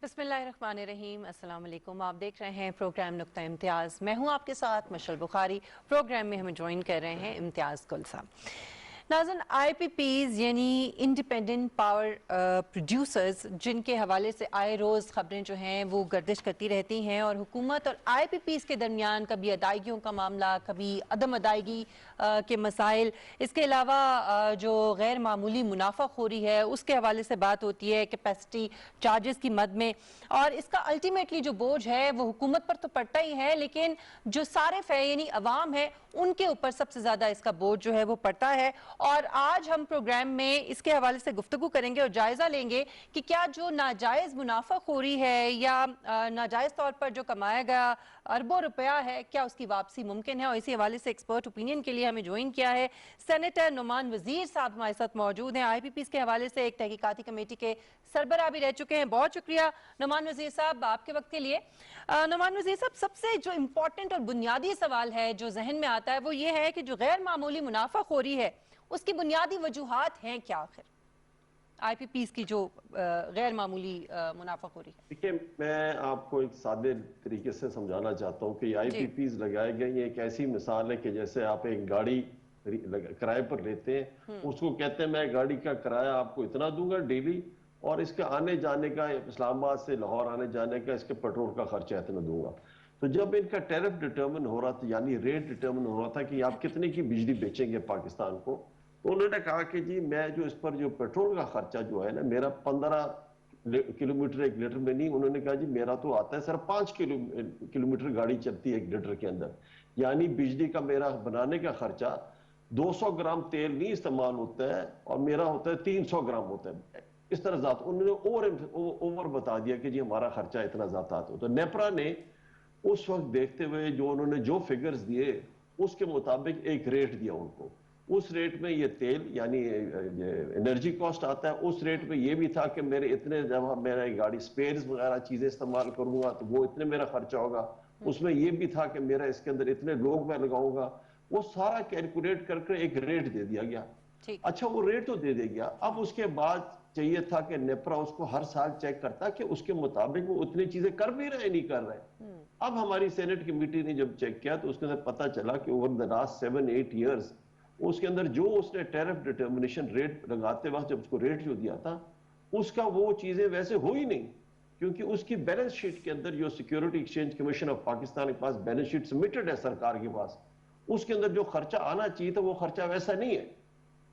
बिस्मिल्लाहिर्रहमानिर्रहीम। अस्सलाम वालेकुम। आप देख रहे हैं प्रोग्राम नुक्ता इम्तियाज़। मैं हूं आपके साथ मशल बुखारी। प्रोग्राम में हमें ज्वाइन कर रहे हैं इम्तियाज़ गुल साहब। नाज़रीन, IPPs यानी इंडिपेंडेंट पावर प्रोड्यूसर्स, जिनके हवाले से आए रोज़ खबरें जो हैं वो गर्दिश करती रहती हैं और हुकूमत और IPPs के दरमियान कभी अदायगियों का मामला, कभी अदम अदायगी के मसाइल, इसके अलावा जो गैर मामूली मुनाफाखोरी है उसके हवाले से बात होती है, कैपेसिटी चार्जेस की मद में। और इसका अल्टीमेटली जो बोझ है वो हुकूमत पर तो पड़ता ही है, लेकिन जो सारिफ है यानी अवाम है उनके ऊपर सबसे ज्यादा इसका बोझ जो है वो पड़ता है। और आज हम प्रोग्राम में इसके हवाले से गुफ्तगू करेंगे और जायजा लेंगे कि क्या जो नाजायज मुनाफाखोरी है या नाजायज तौर पर जो कमाया गया अरबों रुपया है, क्या उसकी वापसी मुमकिन है। और इसी हवाले से एक्सपर्ट ओपिनियन के लिए हमें ज्वाइन किया है सेनेटर नुमान वजीर साहब हमारे साथ मौजूद हैं। IPPs के हवाले से एक तहकीकाती कमेटी के सरबराह भी रह चुके हैं। बहुत शुक्रिया नुमान वजीर साहब आपके वक्त के लिए। नुमान वजीर साहब, सबसे जो इम्पोर्टेंट और बुनियादी सवाल है जो जहन में आता है वो ये है कि जो गैर मामूली मुनाफाखोरी है उसकी बुनियादी वजूहात हैं क्या आखिर IPPs की जो गैर मामूली मुनाफाखोरी है। देखिए, मैं आपको एक सादे तरीके से समझाना चाहता हूँ कि जी। IPPs लगाए गए ये एक ऐसी मिसाल है कि जैसे आप एक गाड़ी किराए पर लेते हैं, उसको कहते हैं मैं गाड़ी का किराया आपको इतना दूंगा डेली, और इसके आने जाने का, इस्लामाबाद से लाहौर आने जाने का, इसके पेट्रोल का खर्चा इतना दूंगा। तो जब इनका टैरिफ डिटर्मिन हो रहा था, यानी रेट डिटर्मिन हो रहा था कि आप कितने की बिजली बेचेंगे पाकिस्तान को, तो उन्होंने कहा कि जी मैं जो इस पर जो पेट्रोल का खर्चा जो है ना, मेरा 15 किलोमीटर एक लीटर में नहीं, उन्होंने कहा जी मेरा तो आता है सर 5 किलोमीटर गाड़ी चलती है एक लीटर के अंदर, यानी बिजली का मेरा बनाने का खर्चा 200 ग्राम तेल नहीं इस्तेमाल होता है और मेरा होता है 300 ग्राम होता है। इस तरह ज्यादा उन्होंने ओवर बता दिया कि जी हमारा खर्चा इतना ज्यादा आता है। तो नेपरा ने उस वक्त देखते हुए जो उन्होंने जो फिगर्स दिए उसके मुताबिक एक रेट दिया उनको। उस रेट में ये तेल यानी एनर्जी कॉस्ट आता है, उस रेट में ये भी था कि मेरे इतने, जब मेरा गाड़ी स्पेयर्स वगैरह चीजें इस्तेमाल करूंगा तो वो इतने मेरा खर्चा होगा। उसमें ये भी था कि मेरा इसके अंदर इतने लोग मैं लगाऊंगा। वो सारा कैलकुलेट करके एक रेट दे दिया गया। अच्छा, वो रेट तो दे गया, अब उसके बाद चाहिए था कि नेपरा उसको हर साल चेक करता कि उसके मुताबिक वो उतनी चीजें कर भी रहे नहीं कर रहे। अब हमारी सेनेट कमेटी ने जब चेक किया तो उसके अंदर पता चला कि ओवर द लास्ट 7-8 ईयर्स उसके अंदर जो उसने टैरिफ डिटर्मिनेशन रेट लगाते वक्त जब उसको रेट जो दिया था उसका वो चीजें वैसे हो ही नहीं, क्योंकि उसकी बैलेंस शीट के अंदर जो security exchange commission of Pakistan के पास बैलेंस शीट सबमिटेड है सरकार के पास, उसके अंदर जो खर्चा आना चाहिए था वो खर्चा वैसा नहीं है।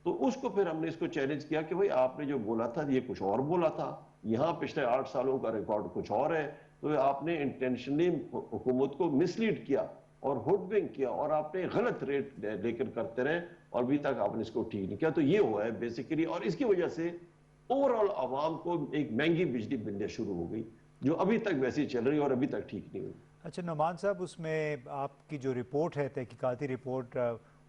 तो उसको फिर हमने इसको चैलेंज किया कि भाई आपने जो बोला था ये कुछ और बोला था, यहाँ पिछले 8 सालों का रिकॉर्ड कुछ और है, तो आपने इंटेंशनली हुकूमत को मिसलीड किया और हुडविंग किया और आपने गलत रेट लेकर करते रहे और अभी तक आपने इसको ठीक नहीं किया। तो ये हुआ है बेसिकली, और इसकी वजह से ओवरऑल आवाम को एक महंगी बिजली मिलने शुरू हो गई जो अभी तक वैसी चल रही है और अभी तक ठीक नहीं हुई। अच्छा नुमान साहब, उसमें आपकी जो रिपोर्ट है, तहकीकाती रिपोर्ट,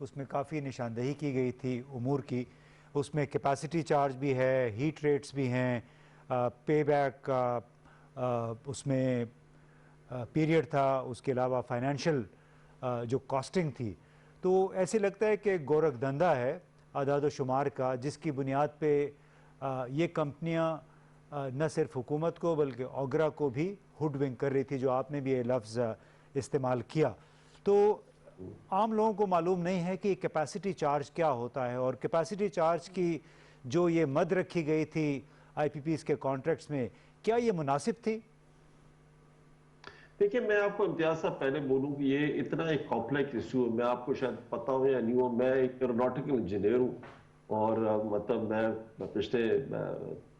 उसमें काफ़ी निशानदेही की गई थी उमूर की। उसमें कैपेसिटी चार्ज भी है, हीट रेट्स भी हैं, पे बैक का उसमें पीरियड था, उसके अलावा फाइनेंशियल जो कॉस्टिंग थी। तो ऐसे लगता है कि गोरख धंधा है आदाद शुमार का, जिसकी बुनियाद पे ये कंपनियां न सिर्फ हुकूमत को बल्कि ओगरा को भी हुडविंग कर रही थी, जो आपने भी ये लफ्ज़ इस्तेमाल किया। तो आम लोगों को मालूम नहीं है कि कैपेसिटी चार्ज क्या होता है, और कैपेसिटी चार्ज की जो ये मद रखी गई थी IPPs के कॉन्ट्रैक्ट्स में, क्या ये मुनासिब थी? देखिए, मैं आपको इम्तियाज साहब पहले बोलूं कि ये इतना एक कॉम्प्लेक्स इशू है। मैं आपको शायद पता हो या नहीं हो, मैं एक एरोनॉटिकल इंजीनियर हूँ और मतलब मैं पिछले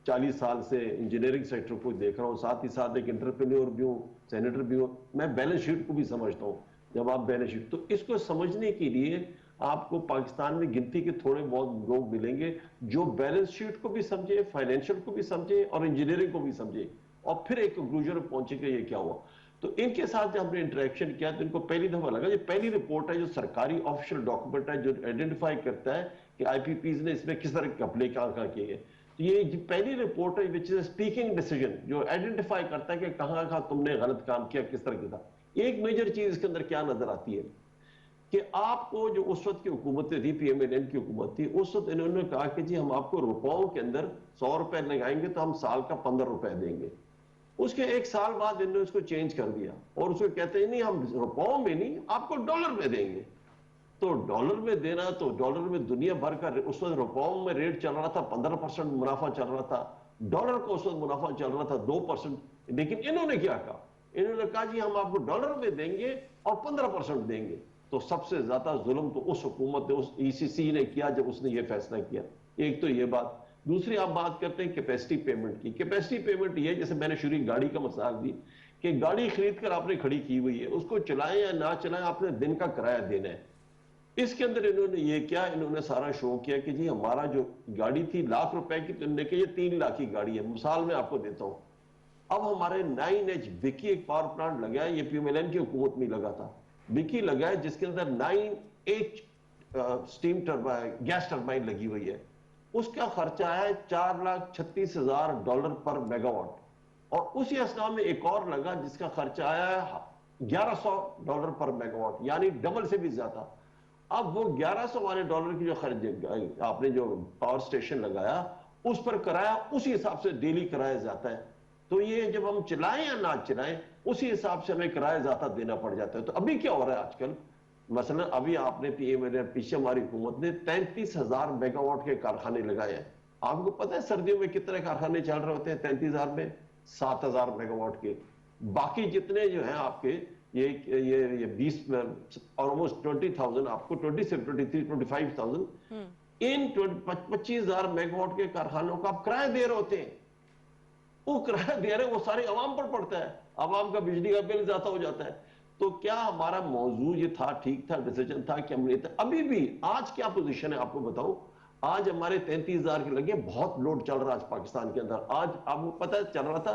40 साल से इंजीनियरिंग सेक्टर को देख रहा हूँ, साथ ही साथ एक एंटरप्रेन्योर भी हूँ, सेनेटर भी हूँ। मैं बैलेंस शीट को भी समझता हूँ। जब आप बैलेंस शीट, तो इसको समझने के लिए आपको पाकिस्तान में गिनती के थोड़े बहुत लोग मिलेंगे जो बैलेंस शीट को भी समझे, फाइनेंशियल को भी समझे और इंजीनियरिंग को भी समझे, और फिर एक कंक्लूजन पहुंचे कि ये क्या हुआ। तो इनके साथ जब हमने इंटरेक्शन किया तो इनको पहली दफा लगा, ये पहली रिपोर्ट है जो सरकारी ऑफिशियल डॉक्यूमेंट है जो आइडेंटिफाई करता है कि IPPs ने इसमें किस तरह के अपने कहाँ किए गए। तो ये पहली रिपोर्ट है विच इज स्पीकिंग डिसीजन, जो आइडेंटिफाई करता है कि कहाँ कहाँ तुमने गलत काम किया, किस तरह का। एक मेजर चीज इसके अंदर क्या नजर आती है कि आपको जो उस वक्त की हुकूमतें थी, PMLN की हुकूमत थी, उस वक्त इन्होंने कहा कि जी हम आपको रुपयों के अंदर 100 रुपए लगाएंगे तो हम साल का 15 रुपए देंगे। उसके 1 साल बाद इन्होंने उसको चेंज कर दिया और उसको कहते हैं नहीं हम रुपयों में नहीं आपको डॉलर में देंगे। तो डॉलर में देना, तो डॉलर में दुनिया भर का उस वक्त रुपयों में रेट चल रहा था 15% मुनाफा चल रहा था, डॉलर का उस वक्त मुनाफा चल रहा था 2%। लेकिन इन्होंने क्या कहा, इन्होंने कहा जी हम आपको डॉलर में देंगे और 15% देंगे। तो सबसे ज्यादा जुल्म तो उस हुकूमत ने, उस ईसीसी ने किया जब उसने ये फैसला किया। एक तो ये बात। दूसरी आप बात करते हैं कैपेसिटी पेमेंट की। कैपेसिटी पेमेंट ये, जैसे मैंने शुरू गाड़ी का मिसाल दी कि गाड़ी खरीद कर आपने खड़ी की हुई है, उसको चलाएं या ना चलाएं आपने दिन का किराया देना है। इसके अंदर इन्होंने ये क्या, इन्होंने सारा शो किया कि जी हमारा जो गाड़ी थी ₹1,00,000 की, तो इन्होंने कहा ये 3 लाख की गाड़ी है। मिसाल में आपको देता हूं, अब हमारे 9H विकी एक पावर प्लांट लगा है, ये PMLN की हुकूमत में लगा था, विकी लगा है जिसके अंदर 9H steam turbine, gas turbine लगी हुई है। उसका खर्चा है $4,36,000 पर मेगावाट। और उसी असना में एक और लगा जिसका खर्चा आया है $1,100 पर मेगावाट, यानी डबल से भी ज्यादा। अब वो $1,100 वाले डॉलर की जो खर्च आपने जो पावर स्टेशन लगाया उस पर किराया उसी हिसाब से डेली किराया जाता है। तो ये जब हम चलाएं या ना चलाएं उसी हिसाब से हमें किराया ज्यादा देना पड़ जाता है। तो अभी क्या हो रहा है आजकल, मसलन अभी आपने पीछे हमारी हुकूमत ने 33,000 मेगावाट के कारखाने लगाए हैं। आपको पता है सर्दियों में कितने कारखाने चल रहे होते हैं 33,000 में? 7,000 मेगावाट के। बाकी जितने जो है आपके ये 20 ऑलमोस्ट 20,000 आपको 20 से 23 25,000 इन 25,000 मेगावाट के कारखानों का आप किराया दे रहे होते हैं। वो किराया दे रहे, वो सारे अवाम पर पड़ता है, अवाम का बिजली का बिल ज्यादा हो जाता है। तो क्या हमारा मौजूद ये था, ठीक था, डिसीजन था कि हमने अभी भी आज क्या पोजीशन है आपको बताऊं। आज हमारे 33,000 के लगे, बहुत लोड चल रहा है आज पाकिस्तान के अंदर। आज आपको पता है चल रहा था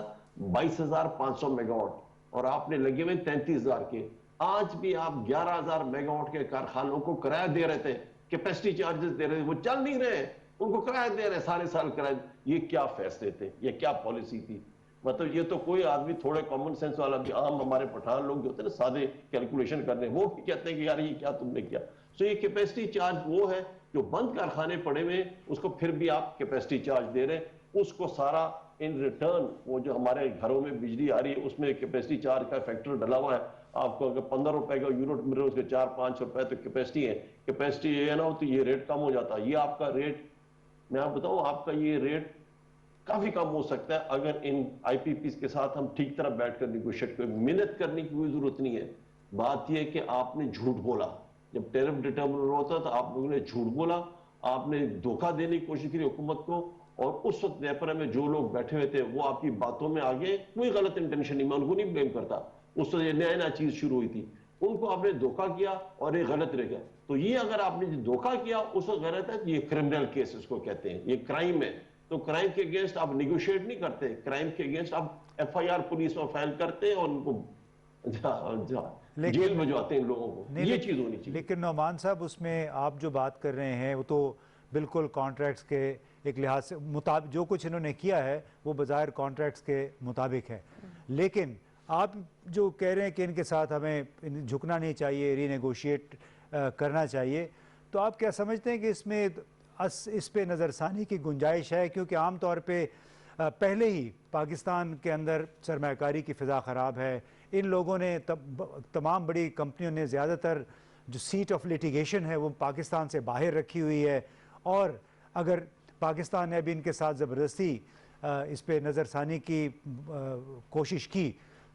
22,500 मेगावाट और आपने लगे हुए 33,000 के। आज भी आप 11,000 मेगावाट के कारखानों को किराया दे रहे थे, कैपेसिटी चार्जेस दे रहे थे, वो चल नहीं रहे, उनको किराया दे रहे सारे साल किराया। ये क्या फैसले थे, ये क्या पॉलिसी थी? मतलब ये तो कोई आदमी थोड़े कॉमन सेंस वाला भी, आम हमारे पठान लोग जो होते हैं ना सादे कैलकुलेशन करने, वो कहते हैं कि यार ये क्या तुमने किया। सो ये कैपेसिटी चार्ज वो है जो बंद कारखाने पड़े हुए उसको फिर भी आप कैपेसिटी चार्ज दे रहे हैं, उसको सारा इन रिटर्न वो जो हमारे घरों में बिजली आ रही है उसमें कैपेसिटी चार्ज का फैक्टर डला हुआ है। आपको अगर 15 रुपए का यूनिट मिल रहा है उसके 4-5 रुपए तो कैपेसिटी है। कैपेसिटी ये ना हो तो ये रेट कम हो जाता है। ये आपका रेट, मैं आप बताऊं, आपका ये रेट काफी कम हो सकता है अगर इन IPPs के साथ हम ठीक तरह बैठकर निगोशिएट करें। मेहनत करने की कोई जरूरत नहीं है। बात यह कि आपने झूठ बोला, जब टैरिफ डिटर्मिनर होता तो आप लोगों ने झूठ बोला, आपने धोखा देने की कोशिश की हुकूमत को, और उस वक्त नेपरा में जो लोग बैठे हुए थे वो आपकी बातों में आगे, कोई गलत इंटेंशन नहीं, मैं उनको नहीं ब्लेम करता, उस वक्त ये नया चीज शुरू हुई थी, उनको आपने धोखा किया और ये गलत रह गया। तो ये अगर आपने धोखा किया उस वक्त गलत है, ये क्रिमिनल केस इसको कहते हैं, ये क्राइम है। तो क्राइम के अगेंस्ट आप निगोशिएट नहीं करते, क्राइम के अगेंस्ट आप FIR पुलिस में फाइल करते हैं और उनको जेल भिजवाते हैं लोगों को। ये चीज होनी चाहिए। लेकिन नौमान साहब, उसमें आप जो बात कर रहे हैं वो तो बिल्कुल कॉन्ट्रैक्ट्स के एक लिहाज से मुताबिक, जो कुछ इन्होंने किया है वो बज़ाहिर कॉन्ट्रैक्ट्स के मुताबिक है। लेकिन आप जो कह रहे हैं कि इनके साथ हमें झुकना नहीं चाहिए, रीनेगोशिएट करना चाहिए, तो आप क्या समझते हैं कि इसमें इस पे नज़रसानी की गुंजाइश है? क्योंकि आम तौर पे पहले ही पाकिस्तान के अंदर सरमायाकारी की फ़िज़ा ख़राब है। इन लोगों ने तमाम बड़ी कंपनियों ने ज़्यादातर जो सीट ऑफ लिटिगेशन है वो पाकिस्तान से बाहर रखी हुई है, और अगर पाकिस्तान ने अभी इनके साथ ज़बरदस्ती इस पे नज़रसानी की कोशिश की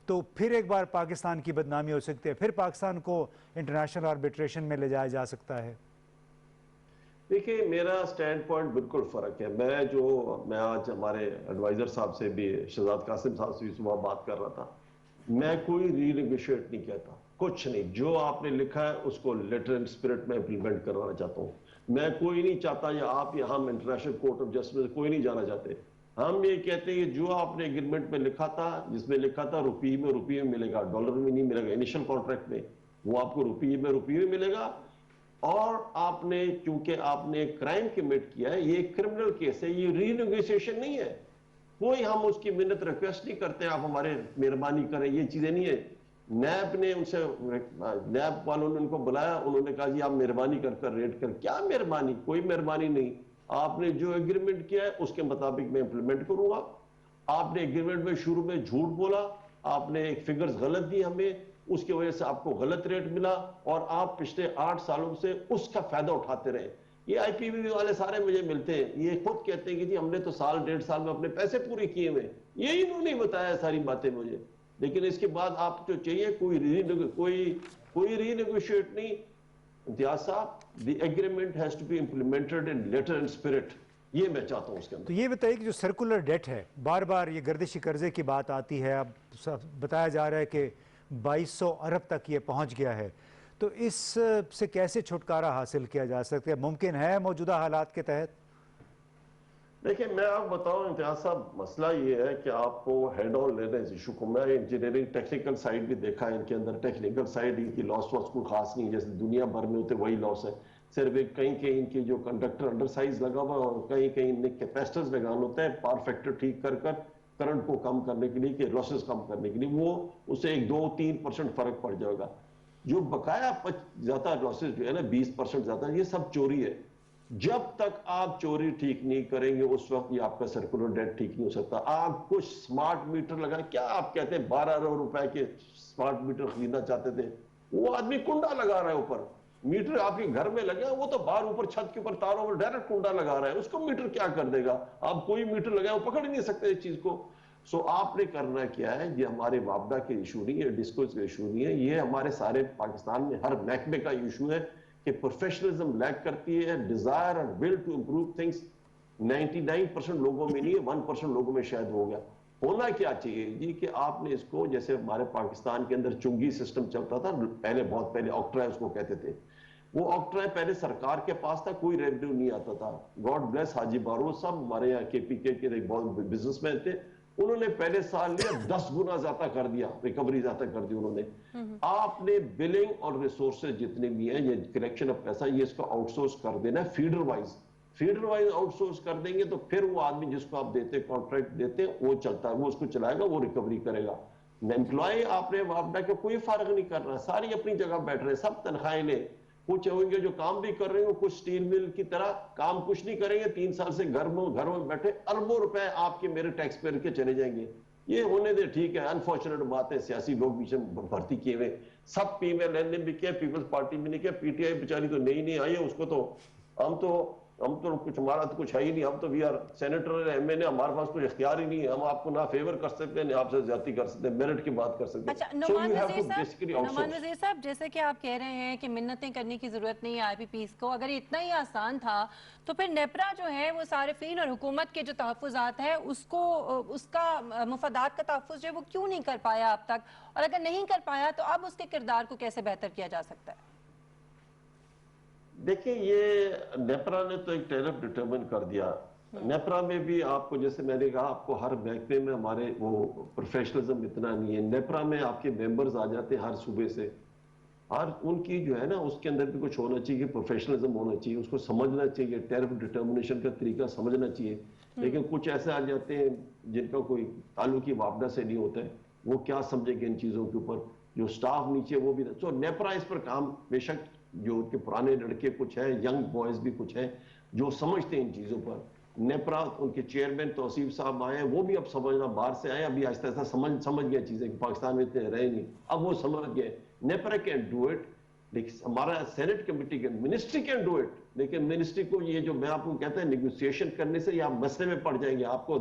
तो फिर एक बार पाकिस्तान की बदनामी हो सकती है, फिर पाकिस्तान को इंटरनेशनल आर्बिट्रेशन में ले जाया जा सकता है। देखिए, मेरा स्टैंड पॉइंट बिल्कुल फ़र्क है। मैं आज हमारे एडवाइज़र साहब से भी, शहजाद कासिम साहब से भी सुबह बात कर रहा था। मैं कोई रीनेगोशिएट नहीं कहता, कुछ नहीं। जो आपने लिखा है उसको लेटर एंड स्पिरिट में इम्प्लीमेंट करवाना चाहता हूँ। मैं कोई नहीं चाहता, या आप या हम इंटरनेशनल कोर्ट ऑफ जस्टिस कोई नहीं जाना चाहते। हम ये कहते हैं कि जो आपने एग्रीमेंट में लिखा था, जिसमें लिखा था रुपये में मिलेगा, डॉलर में नहीं मिलेगा। इनिशियल कॉन्ट्रैक्ट में वो आपको रुपये में मिलेगा। और आपने, चूंकि आपने क्राइम कमिट किया है, ये क्रिमिनल केस है, ये रीनेगोशिएशन नहीं है। कोई हम उसकी मिन्नत रिक्वेस्ट नहीं करते आप हमारे मेहरबानी करें, ये चीजें नहीं है। नैब ने उनसे, नैब वालों ने उनको बुलाया, उन्होंने कहा जी आप मेहरबानी कर रेट कर। क्या मेहरबानी? कोई मेहरबानी नहीं। आपने जो एग्रीमेंट किया है उसके मुताबिक मैं इंप्लीमेंट करूंगा। आपने एग्रीमेंट में शुरू में झूठ बोला, आपने एक फिगर्स गलत दी हमें, उसकी वजह से आपको गलत रेट मिला और आप पिछले 8 सालों से उसका फायदा उठाते रहे। ये आईपीपी वाले सारे मुझे मिलते हैं, ये खुद कहते हैं कि जी हमने तो साल 1.5 साल में अपने पैसे पूरे किए हुए, ये इन्होंने बताया सारी बातें मुझे। लेकिन इसके बाद आप जो चाहिए कोई रीनेगोशिएट नहीं। Imtiaz sahab, the agreement has to be implemented in letter and spirit, ये मैं चाहता हूं उसके अंदर। तो ये बताइए कि जो सर्कुलर डेट है, बार बार ये गर्दिशी कर्जे की बात आती है, अब बताया जा रहा है कि 2200 अरब तक ये पहुंच गया है, तो इस से कैसे छुटकारा हासिल किया जा सकता है? मुमकिन है मौजूदा हालात के तहत? देखिए मैं आपको बताऊं इम्तियाज साहब, मसला ये है कि आपको हेड ऑन लेना इस इशू को। मैं इंजीनियरिंग टेक्निकल साइड भी देखा है इनके अंदर, टेक्निकल साइड इनकी लॉस वॉस कोई खास नहीं, जैसे दुनिया भर में होते वही लॉस है। सिर्फ एक कहीं कहीं इनकी जो कंडक्टर अंडरसाइज लगा हुआ और कहीं कहीं इनके कैपेसिटर्स लगाना होता है पावर फैक्टर ठीक कर करंट को कम करने के लिए, कि लॉसेस कम करने के लिए, वो उससे 1-2-3% फर्क पड़ जाएगा। जो बकाया जाता लॉसेस जो है ना 20% जाता है, ये सब चोरी है। जब तक आप चोरी ठीक नहीं करेंगे उस वक्त ये आपका सर्कुलर डेट ठीक नहीं हो सकता। आप कुछ स्मार्ट मीटर लगाए, क्या आप कहते हैं 12 अरब रुपए के स्मार्ट मीटर खरीदना चाहते थे, वो आदमी कुंडा लगा रहा है ऊपर। मीटर आपके घर में लगे, वो तो बाहर ऊपर छत के ऊपर तारों पर डायरेक्ट कुंडा लगा रहा है, उसको मीटर क्या कर देगा? आप कोई मीटर लगाए, वो पकड़ ही नहीं सकते इस चीज को। सो आपने करना क्या है, ये हमारे वापडा के इशू नहीं है, डिस्कोस का इशू नहीं है, ये हमारे सारे पाकिस्तान में हर महकमे का इशू है कि प्रोफेशनलिज्म लैक करती है, desire and will to improve things 99% लोगों में नहीं है, 1% लोगों में शायद हो गया। होना क्या चाहिए जी कि आपने इसको, जैसे हमारे पाकिस्तान के अंदर चुंगी सिस्टम चलता था पहले, बहुत पहले ऑक्ट्रा उसको कहते थे, वो ऑक्ट्रा पहले सरकार के पास था, कोई रेवेन्यू नहीं आता था। गॉड ब्लेस हाजी बारोज साहब, हमारे यहाँ केपीके के बहुत बिजनेसमैन थे, उन्होंने पहले साल लिया 10 गुना ज्यादा कर दिया, रिकवरी ज्यादा कर दी उन्होंने। आपने बिलिंग और रिसोर्सेज जितने भी हैं, ये कलेक्शन ऑफ पैसा, ये इसको आउटसोर्स कर देना है फीडर वाइज आउटसोर्स कर देंगे तो फिर वो आदमी जिसको आप देते कॉन्ट्रैक्ट देते वो चलता है, वो उसको चलाएगा, वो रिकवरी करेगा। एम्प्लॉय आपने वापडा के कोई फर्क नहीं कर रहा, सारी अपनी जगह बैठ रहे हैं, सब तनख्वाहें ले। कुछ होंगे जो काम भी कर रहे हो, कुछ स्टील मिल की तरह काम कुछ नहीं करेंगे, 3 साल से घर में बैठे, अरबों रुपए आपके मेरे टैक्स पेयर के चले जाएंगे। ये होने दे, ठीक है, अनफॉर्चुनेट बात है, सियासी लोग बीच में भर्ती किए हुए, सब पीएमएल ने भी किया, पीपल्स पार्टी भी नहीं किया, पीटीआई बेचारी तो नहीं आई है, उसको तो हम तो कुछ, हमारा तो कुछ है ही नहीं, हम तो वी आर सेनेटर एमएनए, हमारे पास कोई इख्तियार ही नहीं है, हम आपको ना फेवर कर सकते हैं ना आपसे ज्यादती कर सकते हैं, मेरिट की बात कर सकते हैं। अच्छा, नुमान वजीर साहब, जैसे कि आप कह रहे हैं कि मिन्नतें करने की जरूरत नहीं है आईपीपीस को, अगर इतना ही आसान था तो फिर नेपरा जो है वो सारिफीन और हुकूमत के जो तहफ़्फ़ुज़ात है उसको, उसका मुफादात का तहफ़्फ़ुज़ जो है वो क्यों नहीं कर पाया अब तक, और अगर नहीं कर पाया तो अब उसके किरदार को कैसे बेहतर किया जा सकता है? देखिए, ये नेपरा ने तो एक टैरिफ डिटरमिन कर दिया। नेपरा में भी आपको, जैसे मैंने कहा, आपको हर महकमे में हमारे वो प्रोफेशनलिज्म इतना नहीं है। नेपरा में आपके मेंबर्स आ जाते हैं हर सूबे से, और उनकी जो है ना उसके अंदर भी कुछ होना चाहिए, प्रोफेशनलिज्म होना चाहिए, उसको समझना चाहिए, टैरिफ डिटर्मिनेशन का तरीका समझना चाहिए। लेकिन कुछ ऐसे आ जाते हैं जिनका कोई ताल्लुक ही वापडा से नहीं होता है, वो क्या समझेंगे इन चीज़ों के ऊपर, जो स्टाफ नीचे वो भी। तो नेपरा इस पर काम, बेशक जो उनके पुराने लड़के कुछ हैं, यंग बॉयज भी कुछ हैं जो समझते हैं इन चीज़ों पर। नेपरा, उनके चेयरमैन तौसीफ साहब आए, वो भी अब समझना, बाहर से आए, अभी आहिस्ता आहिस्ता समझ गए चीज़ें कि पाकिस्तान में इतने रहे नहीं, अब वो समझ गए। नेपरा कैन डू इट, लेकिन हमारा senate committee can, ministry can do it, लेकिन मिनिस्ट्री को ये जो मैं आपको कहता है नेगोशिएशन करने से आप मसले में पड़ जाएंगे, आपको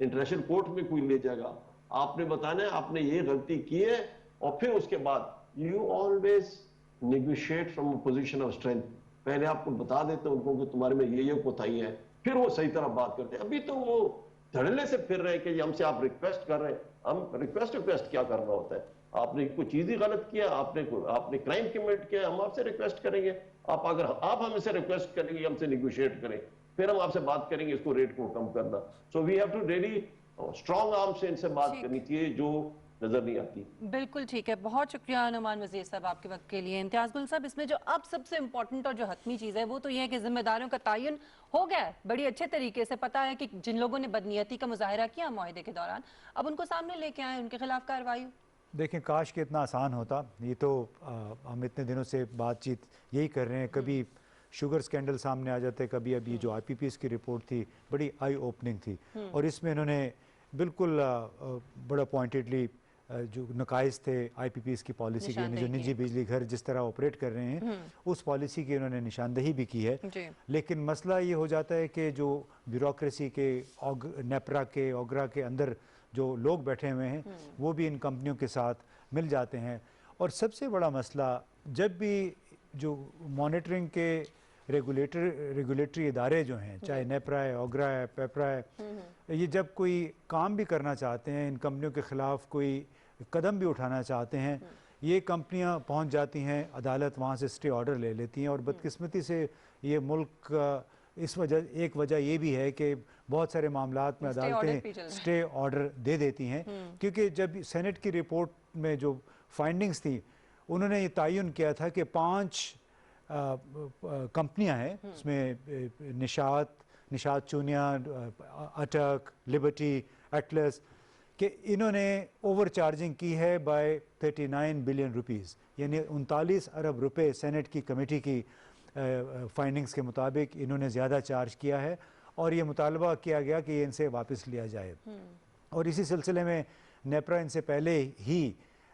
इंटरनेशनल कोर्ट में कोई ले जाएगा। आपने बताना है आपने ये गलती की है, और फिर उसके बाद you always negotiate from a position of strength. पहले आपको बता देते हैं उनको कि तुम्हारे में ये कोताही है, फिर वो सही तरह बात करते हैं। अभी तो वो धड़ल्ले से फिर रहे हैं कि हमसे आप रिक्वेस्ट कर रहे हैं। हम रिक्वेस्ट क्या करना होता है? आपने कोई चीज ही गलत किया, आपने क्राइम कमिट किया, हम आपसे रिक्वेस्ट करेंगे। अगर आप हमसे रिक्वेस्ट करेंगे हमसे निगोशिएट करें, फिर हम आपसे बात करेंगे इसको रेट को कम करना। So we have to really strong arm से इनसे बात करनी चाहिए जो नजर नहीं आती। बिल्कुल ठीक है, बहुत शुक्रिया नुमान वजीर साहब आपके वक्त के लिए। इम्तियाज गुल साहब, इसमें जो अब सबसे इम्पोर्टेंट और जो हतमी चीज़ है वो तो ये है कि जिम्मेदारों का तयन हो गया है बड़ी अच्छे तरीके से। पता है कि जिन लोगों ने बदनीयती का मुजाहरा किया मुआहदे के दौरान, अब उनको सामने लेके आए, उनके खिलाफ कार्रवाई। देखें, काश कि इतना आसान होता। ये तो हम इतने दिनों से बातचीत यही कर रहे हैं, कभी शुगर स्कैंडल सामने आ जाते, कभी अब ये जो आईपीपीएस की रिपोर्ट थी बड़ी आई ओपनिंग थी, और इसमें इन्होंने बिल्कुल बड़ा पॉइंटेडली जो नकाइस थे आईपीपीएस की पॉलिसी के, यानी जो निजी बिजली घर जिस तरह ऑपरेट कर रहे हैं उस पॉलिसी की उन्होंने निशानदेही भी की है। लेकिन मसला ये हो जाता है कि जो ब्यूरोक्रेसी के नेपरा के ओगरा के अंदर जो लोग बैठे हुए हैं वो भी इन कंपनियों के साथ मिल जाते हैं। और सबसे बड़ा मसला, जब भी जो मॉनिटरिंग के रेगुलेटरी इदारे जो हैं, चाहे नेपरा है, ओगरा है, पेपरा है, ये जब कोई काम भी करना चाहते हैं, इन कंपनियों के ख़िलाफ़ कोई कदम भी उठाना चाहते हैं, ये कंपनियां पहुंच जाती हैं अदालत, वहाँ से स्टे ऑर्डर ले लेती हैं। और बदकिस्मती से ये मुल्क इस एक वजह ये भी है कि बहुत सारे मामलात में अदालतें स्टे ऑर्डर दे देती हैं, क्योंकि जब सेनेट की रिपोर्ट में जो फाइंडिंग्स थी उन्होंने ये तयन किया था कि 5 कंपनियां हैं, उसमें निशात चूनिया, अटक, लिबर्टी, एटलस, कि इन्होंने ओवर चार्जिंग की है बाय 39 बिलियन रुपीस, यानी 39 अरब रुपए सेनेट की कमेटी की फाइंडिंग्स के मुताबिक इन्होंने ज़्यादा चार्ज किया है। और ये मुतालबा किया गया कि इनसे वापस लिया जाए। और इसी सिलसिले में नेपरा इनसे पहले ही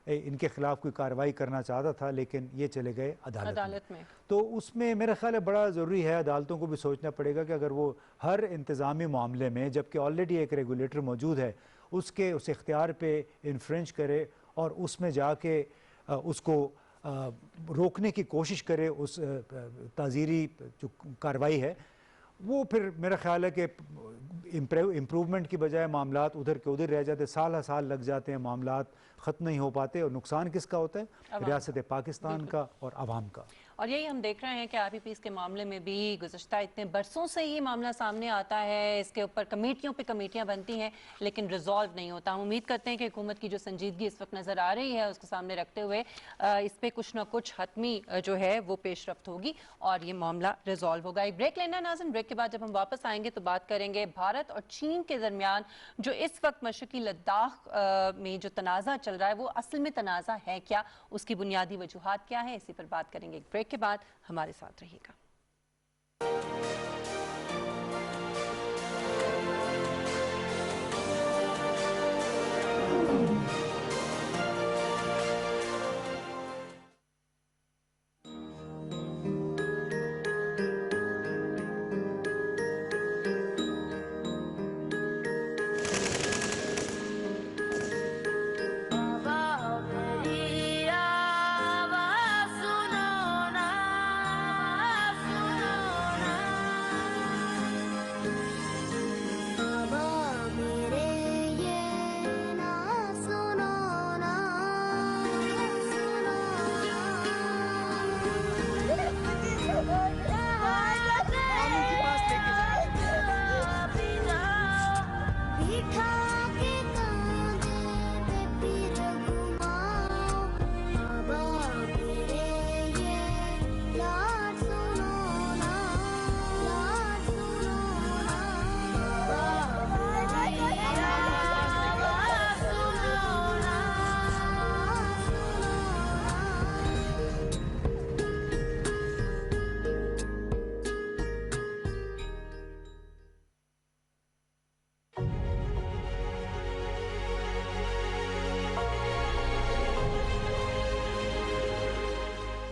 इनके खिलाफ कोई कार्रवाई करना चाहता था, लेकिन ये चले गए अदालत में। तो उसमें मेरा ख्याल है बड़ा ज़रूरी है, अदालतों को भी सोचना पड़ेगा कि अगर वो हर इंतज़ामी मामले में, जबकि ऑलरेडी एक रेगुलेटर मौजूद है, उस इख्तियार पे इन्फ्रेंच करे और उसमें जाके उसको रोकने की कोशिश करे, उस ताज़ीरी जो कार्रवाई है वो, फिर मेरा ख्याल है कि इम्प्रूवमेंट की बजाय मामलात उधर के उधर रह जाते, साल लग जाते हैं, मामलात ख़त्म नहीं हो पाते। और नुकसान किसका होता है? रियासत पाकिस्तान का और आवाम का। और यही हम देख रहे हैं कि आईपीपीएस के मामले में भी गुज़श्ता इतने बरसों से ये मामला सामने आता है, इसके ऊपर कमेटियों पे कमेटियां बनती हैं लेकिन रिजॉल्व नहीं होता। हम उम्मीद करते हैं कि हुकूमत की जो संजीदगी इस वक्त नज़र आ रही है उसको सामने रखते हुए इस पर कुछ ना कुछ हतमी जो है वो पेशरफ्त होगी और ये मामला रिजॉल्व होगा। एक ब्रेक लेना नाज़रीन, ब्रेक के बाद जब हम वापस आएंगे तो बात करेंगे भारत और चीन के दरमियान जो इस वक्त मशरक़ी लद्दाख में जो तनाज़ा चल रहा है वो असल में तनाज़ा है क्या, उसकी बुनियादी वजूहात क्या है, इसी पर बात करेंगे। एक ब्रेक के बाद हमारे साथ रहिएगा।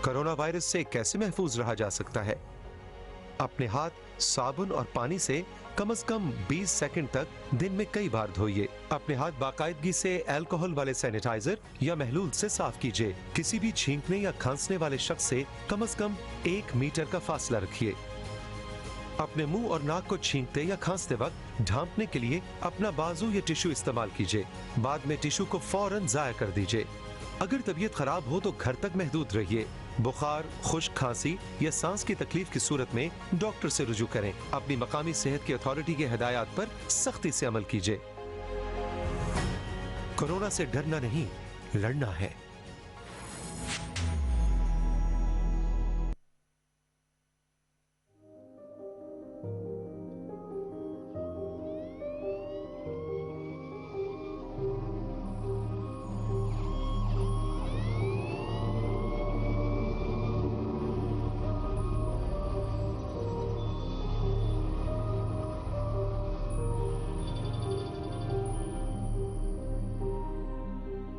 कोरोना वायरस से कैसे महफूज रहा जा सकता है? अपने हाथ साबुन और पानी से कम 20 सेकंड तक दिन में कई बार धोइए। अपने हाथ बाकायदगी से अल्कोहल वाले सैनिटाइजर या महलूल से साफ कीजिए। किसी भी छींकने या खांसने वाले शख्स से कम 1 मीटर का फासला रखिए। अपने मुंह और नाक को छींकते या खांसते वक्त ढांपने के लिए अपना बाजू या टिश्यू इस्तेमाल कीजिए। बाद में टिश्यू को फौरन जाया कर दीजिए। अगर तबीयत खराब हो तो घर तक महदूद रहिए। बुखार, खुश्क खांसी या सांस की तकलीफ की सूरत में डॉक्टर से रुजू करें। अपनी मकामी सेहत की अथॉरिटी की हिदायत पर सख्ती से अमल कीजिए। कोरोना से डरना नहीं, लड़ना है।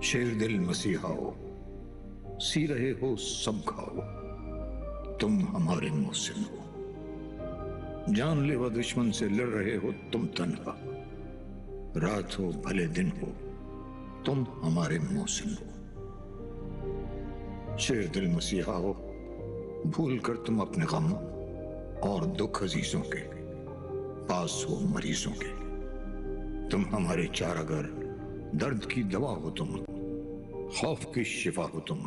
शेर दिल मसीहाओ, सी रहे हो सब खाओ, तुम हमारे मोहसिन हो। जानलेवा दुश्मन से लड़ रहे हो तुम तन्हा, रात हो भले दिन हो, तुम हमारे मोहसिन हो। शेर दिल मसीहा हो, भूल कर तुम अपने गम और दुख अजीजों के, पास हो मरीजों के। तुम हमारे चारागर, दर्द की दवा हो तुम, खौफ की शिफा हो तुम,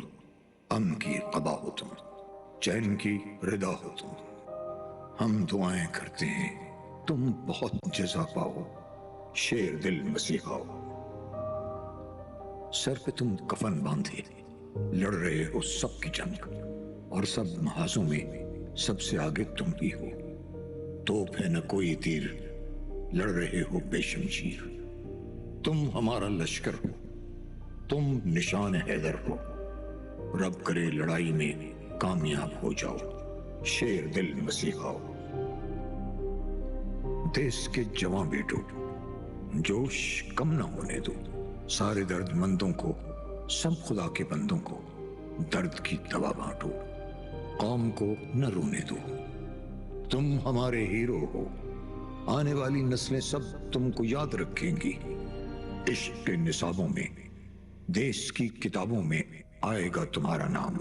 अमन की क़बा हो तुम, चैन की रिदा हो तुम। हम दुआएं करते हैं तुम बहुत जज़ा पाओ, शेर दिल मसीहा हो। सर पे तुम कफन बांधे लड़ रहे हो सबकी जंग, और सब महाजों में सबसे आगे तुम ही हो। तोप है न कोई तीर, लड़ रहे हो बेशमशीर, तुम हमारा लश्कर हो, तुम निशान हैदर हो। रब करे लड़ाई में कामयाब हो जाओ, शेर दिल मसीहा हो। देश के जवां बेटो, जोश कम न होने दो, सारे दर्दमंदों को, सब खुदा के बंदों को दर्द की दवा बांटो, कौम को न रोने दो। तुम हमारे हीरो हो, आने वाली नस्लें सब तुमको याद रखेंगी। इश्क के निसाबों में, देश की किताबों में आएगा तुम्हारा नाम,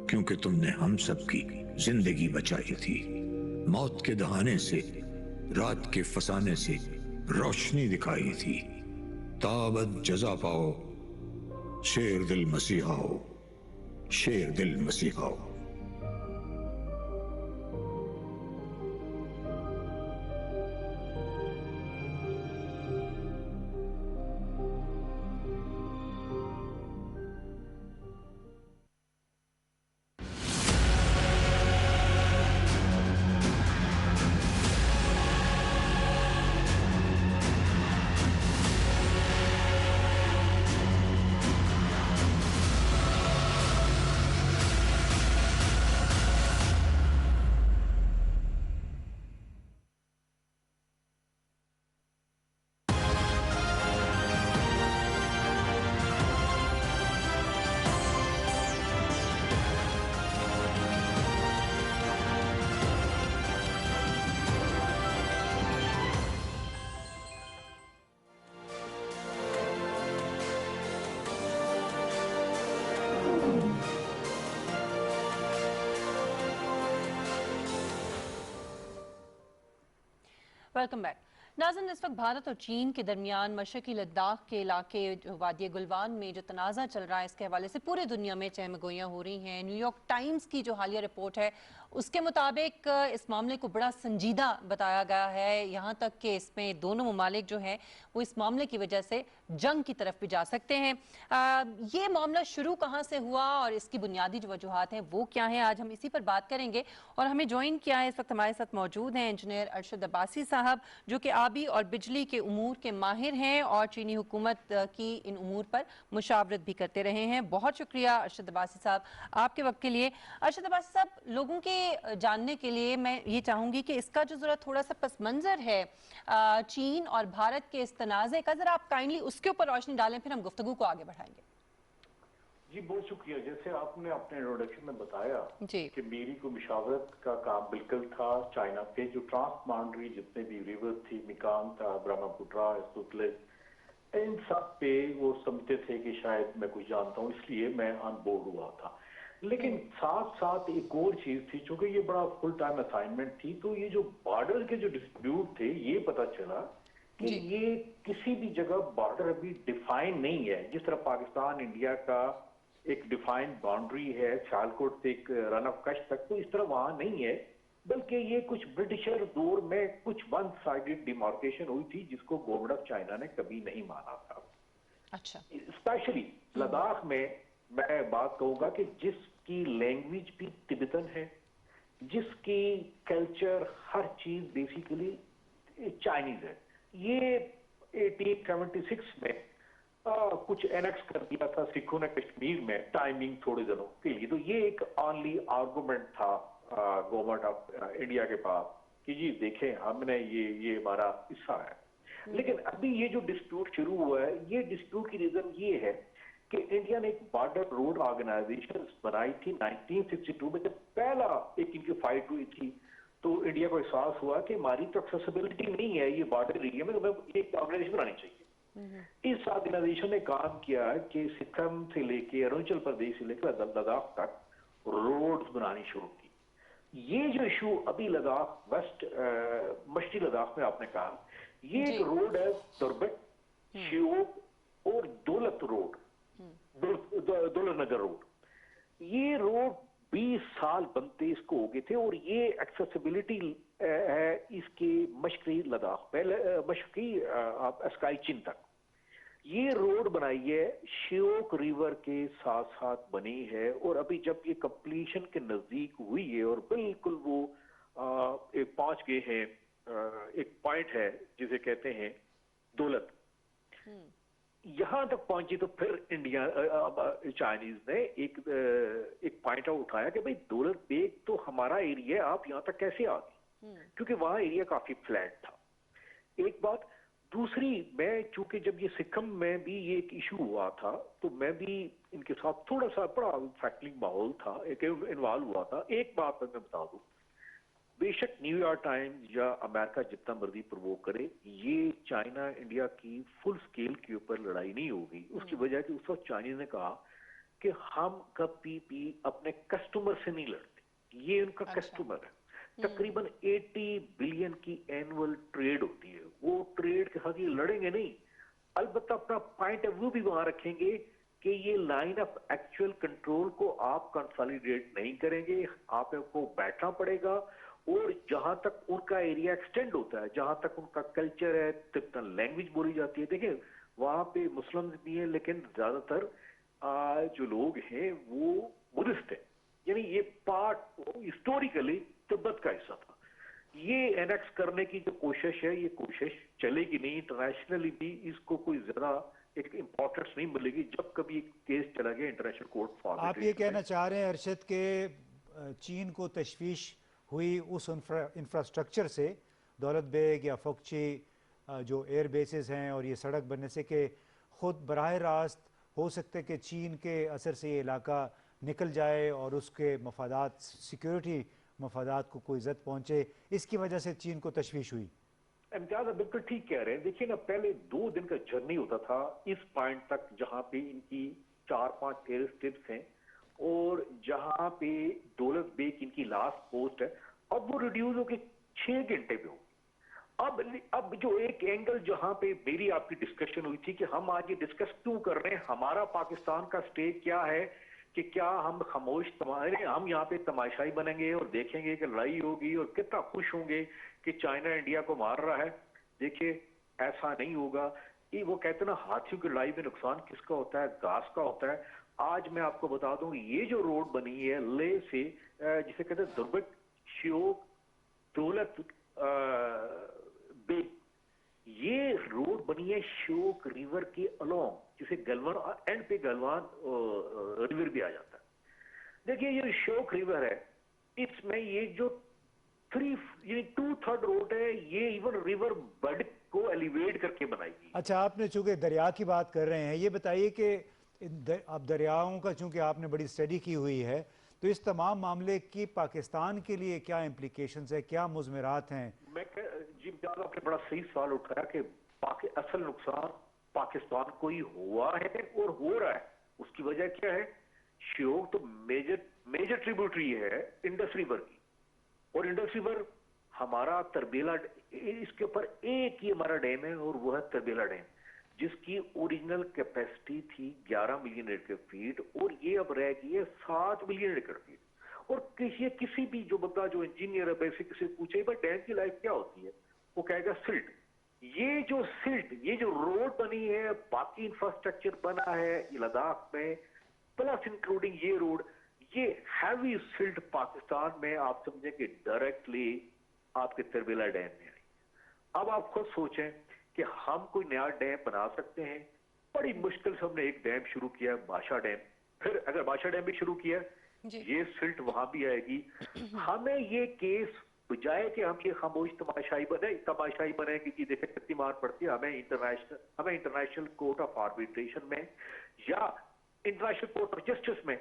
क्योंकि तुमने हम सब की जिंदगी बचाई थी। मौत के दहाने से, रात के फसाने से रोशनी दिखाई थी। ताबत जजा पाओ, शेर दिल मसीहा हो, शेर दिल मसीहा हो। Welcome back. नाज़रीन, इस वक्त भारत और चीन के दरमियान मशरकी लद्दाख के इलाके जो वादी गुलवान में जो तनाज़ा चल रहा है, इसके हवाले से पूरी दुनिया में चहमगोइयाँ हो रही हैं। न्यूयॉर्क टाइम्स की जो हालिया रिपोर्ट है उसके मुताबिक इस मामले को बड़ा संजीदा बताया गया है, यहाँ तक कि इसमें दोनों ममालिक जो हैं वो इस मामले की वजह से जंग की तरफ भी जा सकते हैं। ये मामला शुरू कहाँ से हुआ और इसकी बुनियादी जो वजूहात हैं वो क्या हैं, आज हम इसी पर बात करेंगे। और हमें ज्वाइन किया है, इस वक्त हमारे साथ मौजूद हैं इंजीनियर अरशद अब्बासी साहब, जो कि आबी और बिजली के उमूर के माहिर हैं और चीनी हुकूमत की इन उमूर पर मुशावरत भी करते रहे हैं। बहुत शुक्रिया अरशद अब्बासी साहब आपके वक्त के लिए। अरशद अब्बासी साहब, लोगों के जानने के लिए मैं ये चाहूँगी कि इसका जो ज़रा थोड़ा सा पस मंज़र है चीन और भारत के इस तनाज़े का, ज़रा आप काइंडली उसके ऊपर रोशनी डालें, फिर हम गुफ्तगू को आगे बढ़ाएंगे। जी बहुत शुक्रिया। जैसे आपने अपने इंट्रोडक्शन में बताया कि मेरी को मुशावरत का काम बिल्कुल था चाइना पे, जो ट्रांस बाउंड्री जितने भी रिवर थी, मिकांग था, ब्रह्मपुत्रा, सुतलेज, इन सब पे वो समझते थे कि शायद मैं कुछ जानता हूँ, इसलिए मैं ऑन बोर्ड हुआ था। लेकिन साथ साथ एक और चीज थी, चूंकि ये बड़ा फुल टाइम असाइनमेंट थी, तो ये जो बॉर्डर के जो डिस्प्यूट थे, ये पता चला कि ये किसी भी जगह बॉर्डर अभी डिफाइन नहीं है। जिस तरह पाकिस्तान इंडिया का एक डिफाइंड बाउंड्री है सियालकोट से एक रन ऑफ कच्छ तक, तो इस तरह वहां नहीं है, बल्कि ये कुछ ब्रिटिशर दौर में कुछ वन साइडेड डिमार्केशन हुई थी, जिसको गवर्नमेंट ऑफ चाइना ने कभी नहीं माना था। अच्छा, स्पेशली लद्दाख में मैं बात कहूंगा कि जिसकी लैंग्वेज भी तिब्बतन है, जिसकी कल्चर हर चीज बेसिकली चाइनीज है, ये 1876 में कुछ एनेक्स कर दिया था सिखों ने कश्मीर में, टाइमिंग थोड़े दिनों के लिए। तो ये एक ऑनली आर्गुमेंट था गवर्नमेंट ऑफ इंडिया के पास कि जी देखें, हमने ये हमारा हिस्सा है। लेकिन अभी ये जो डिस्प्यूट शुरू हुआ है, ये डिस्प्यूट की रीजन ये है कि इंडिया ने एक बॉर्डर रोड ऑर्गेनाइजेशन बनाई थी 1962 में, जब पहला एक इनकी फाइट हुई थी तो इंडिया को एहसास हुआ कि हमारी तो एक्सेसिबिलिटी नहीं है ये बॉर्डर एरिया में, तो हमें एक ऑर्गेनाइजेशन बनानी चाहिए। इस ऑर्गेनाइजेशन ने काम किया कि सिक्किम से लेके अरुणाचल प्रदेश से लेकर लद्दाख तक रोड्स बनानी शुरू की। ये जो इशू अभी लद्दाख वेस्ट मशरकी लद्दाख में आपने कहा, ये एक रोड है दुर्बट, श्योक और दौलत रोड, दौलत नगर रोड। ये रोड 20 साल बनते इसको हो गए थे और ये एक्सेसिबिलिटी है इसके मशरकी लद्दाख, पहले मशरकी स्काई चिन तक ये रोड बनाई है, श्योक रिवर के साथ साथ बनी है। और अभी जब ये कंप्लीशन के नजदीक हुई है और बिल्कुल वो एक पहुंच गए हैं, एक पॉइंट है जिसे कहते हैं दौलत, यहां तक पहुंची तो फिर इंडिया चाइनीज ने एक पॉइंट उठाया कि भाई दौलत बेग तो हमारा एरिया है, आप यहां तक कैसे आ गए, क्योंकि वहां एरिया काफी फ्लैट था। एक बात। दूसरी, मैं चूंकि जब ये सिक्किम में भी ये एक इशू हुआ था तो मैं भी इनके साथ थोड़ा सा बड़ा फैक्टिंग माहौल था, एक इन्वॉल्व हुआ था। एक बात मैं बता दूं, बेशक न्यूयॉर्क टाइम्स या अमेरिका जितना मर्जी प्रवोक करे, ये चाइना इंडिया की फुल स्केल के ऊपर लड़ाई नहीं होगी। उसकी वजह कि उस वक्त चाइनीज ने कहा कि हम कभी भी अपने कस्टमर से नहीं लड़ते, ये उनका कस्टमर है। तकरीबन 80 बिलियन की एनुअल ट्रेड होती है, वो ट्रेड के साथ ये लड़ेंगे नहीं, अलबत्ता अपना पॉइंट ऑफ व्यू भी वहां रखेंगे कि ये लाइन ऑफ एक्चुअल कंट्रोल को आप कंसोलिडेट नहीं करेंगे, आपको बैठना पड़ेगा। और जहां तक उनका एरिया एक्सटेंड होता है, जहां तक उनका कल्चर है, तिब्बतन लैंग्वेज बोली जाती है, देखिए वहां पे मुस्लिम भी है लेकिन ज्यादातर जो लोग हैं वो बुद्धिस्ट है, यानी ये पार्ट हिस्टोरिकली तिब्बत का हिस्सा था। ये एनेक्स करने की जो कोशिश है, ये कोशिश चलेगी नहीं, इंटरनेशनली भी इसको कोई ज्यादा एक इंपॉर्टेंस नहीं मिलेगी। जब कभी केस चला गया इंटरनेशनल कोर्ट फॉर, आप ये कहना चाह रहे हैं अरशद के चीन को तशवीश हुई उस इंफ्रास्ट्रक्चर से, दौलत बेग या फुक्ची जो एयर बेसिस हैं और ये सड़क बनने से, कि खुद बराह रास्त हो सकते कि चीन के असर से ये इलाका निकल जाए और उसके मफादात, सिक्योरिटी मफादात को कोई इज्जत पहुंचे, इसकी वजह से चीन को तशवीश हुई। इम्तियाज आप बिल्कुल ठीक कह रहे हैं। देखिए ना, पहले 2 दिन का जर्नी होता था इस पॉइंट तक जहां पे इनकी 4-5 एयर स्ट्रिप्स हैं और जहां पे दौलत बेग इनकी लास्ट पोस्ट है, अब वो रिड्यूस होकर 6 घंटे पे हो। अब जो एक एंगल जहां पे मेरी आपकी डिस्कशन हुई थी कि हम आज ये डिस्कस क्यों कर रहे हैं, हमारा पाकिस्तान का स्टेक क्या है, कि क्या हम खामोश हम यहाँ पे तमाशाई बनेंगे और देखेंगे कि लड़ाई होगी और कितना खुश होंगे कि चाइना इंडिया को मार रहा है। देखिए ऐसा नहीं होगा। ये वो कहते हैं ना, हाथियों की लड़ाई में नुकसान किसका होता है, घास का होता है। आज मैं आपको बता दूं, ये जो रोड बनी है ले से जिसे कहते हैं दुर्बट, श्योक, दौलत बेग, ये रोड बनी है श्योक रिवर के अलोंग, जिसे गलवान एंड पे गलवान रिवर भी आ जाता है। देखिए ये श्योक रिवर है, इसमें ये जो 2/3 रोड है, ये इवन रिवर बेड को एलिवेट करके बनाई गई। अच्छा, आपने चूंकि दरिया की बात कर रहे हैं, ये बताइए कि अब दरियाओं का चूंकि आपने बड़ी स्टडी की हुई है, तो इस तमाम मामले की पाकिस्तान के लिए क्या इम्प्लीकेशंस है, क्या मुज़मरात हैं? जी आपने बड़ा सही सवाल उठाया कि असल नुकसान पाकिस्तान को ही हुआ है और हो रहा है। उसकी वजह क्या है? श्योक तो मेजर ट्रिब्यूटरी है इंडस रिवर की, और इंडस रिवर हमारा तरबेला, इसके ऊपर एक ही हमारा डैम है और वो है तरबेला डैम, जिसकी ओरिजिनल कैपेसिटी थी 11 मिलियन एकड़ फीट और ये अब रह गई है 7 मिलियन एकड़ फीट। और किसी भी जो बंदा जो इंजीनियर है बेसिक से पूछे भाई डैम की लाइफ क्या होती है, वो कहेगा सिल्ट। ये जो रोड बनी है, बाकी इंफ्रास्ट्रक्चर बना है लद्दाख में, प्लस इंक्लूडिंग ये रोड, ये हैवी सिल्ट पाकिस्तान में आप समझे कि डायरेक्टली आपके तरबेला डैम में आई। अब आप खुद सोचें कि हम कोई नया डैम बना सकते हैं, बड़ी मुश्किल से हमने एक डैम शुरू किया, बादशाह डैम, फिर अगर बादशाह डैम भी शुरू किया, ये सिल्ट वहां भी आएगी। हमें ये केस बजाय कि हम ये खामोश तमाशाई बने कि देखें कितनी मार पड़ती है, हमें इंटरनेशनल कोर्ट ऑफ आर्बिट्रेशन में या इंटरनेशनल कोर्ट ऑफ जस्टिस में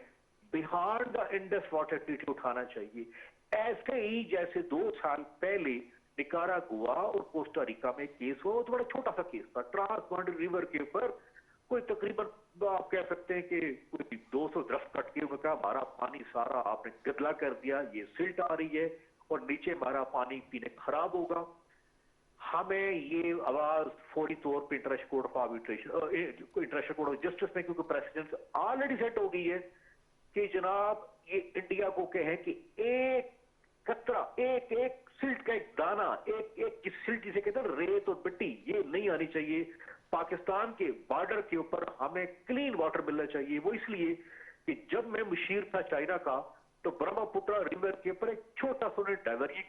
Bihar the Indus water treaty उठाना चाहिए। ऐसे ही जैसे 2 साल पहले निकारागुआ और कोस्टा रिका में केस हुआ, वो तो बड़ा छोटा सा केस था, ट्रांस बाउंड्री रिवर के ऊपर कोई तकरीबन आप कह सकते हैं कि कोई 200 दरख्त कट के उन्होंने कहा हमारा पानी सारा आपने गदला कर दिया, ये सिल्ट आ रही है और नीचे हमारा पानी पीने खराब होगा। हमें ये आवाज फौरी तौर पे international court of arbitration, international court of justice में, क्योंकि प्रेसिडेंट ऑलरेडी सेट हो गई है कि जनाब ये इंडिया को कहें कि एक कतरा, एक सिल्ट का एक दाना, एक सिल्ट जिसे कहते हैं रेत और मिट्टी, ये नहीं आनी चाहिए पाकिस्तान के बॉर्डर के ऊपर। हमें क्लीन वाटर मिलना चाहिए। वो इसलिए कि जब मैं मुशीर था चाइना का, तो ब्रह्मपुत्र रिवर के ऊपर एक छोटा सा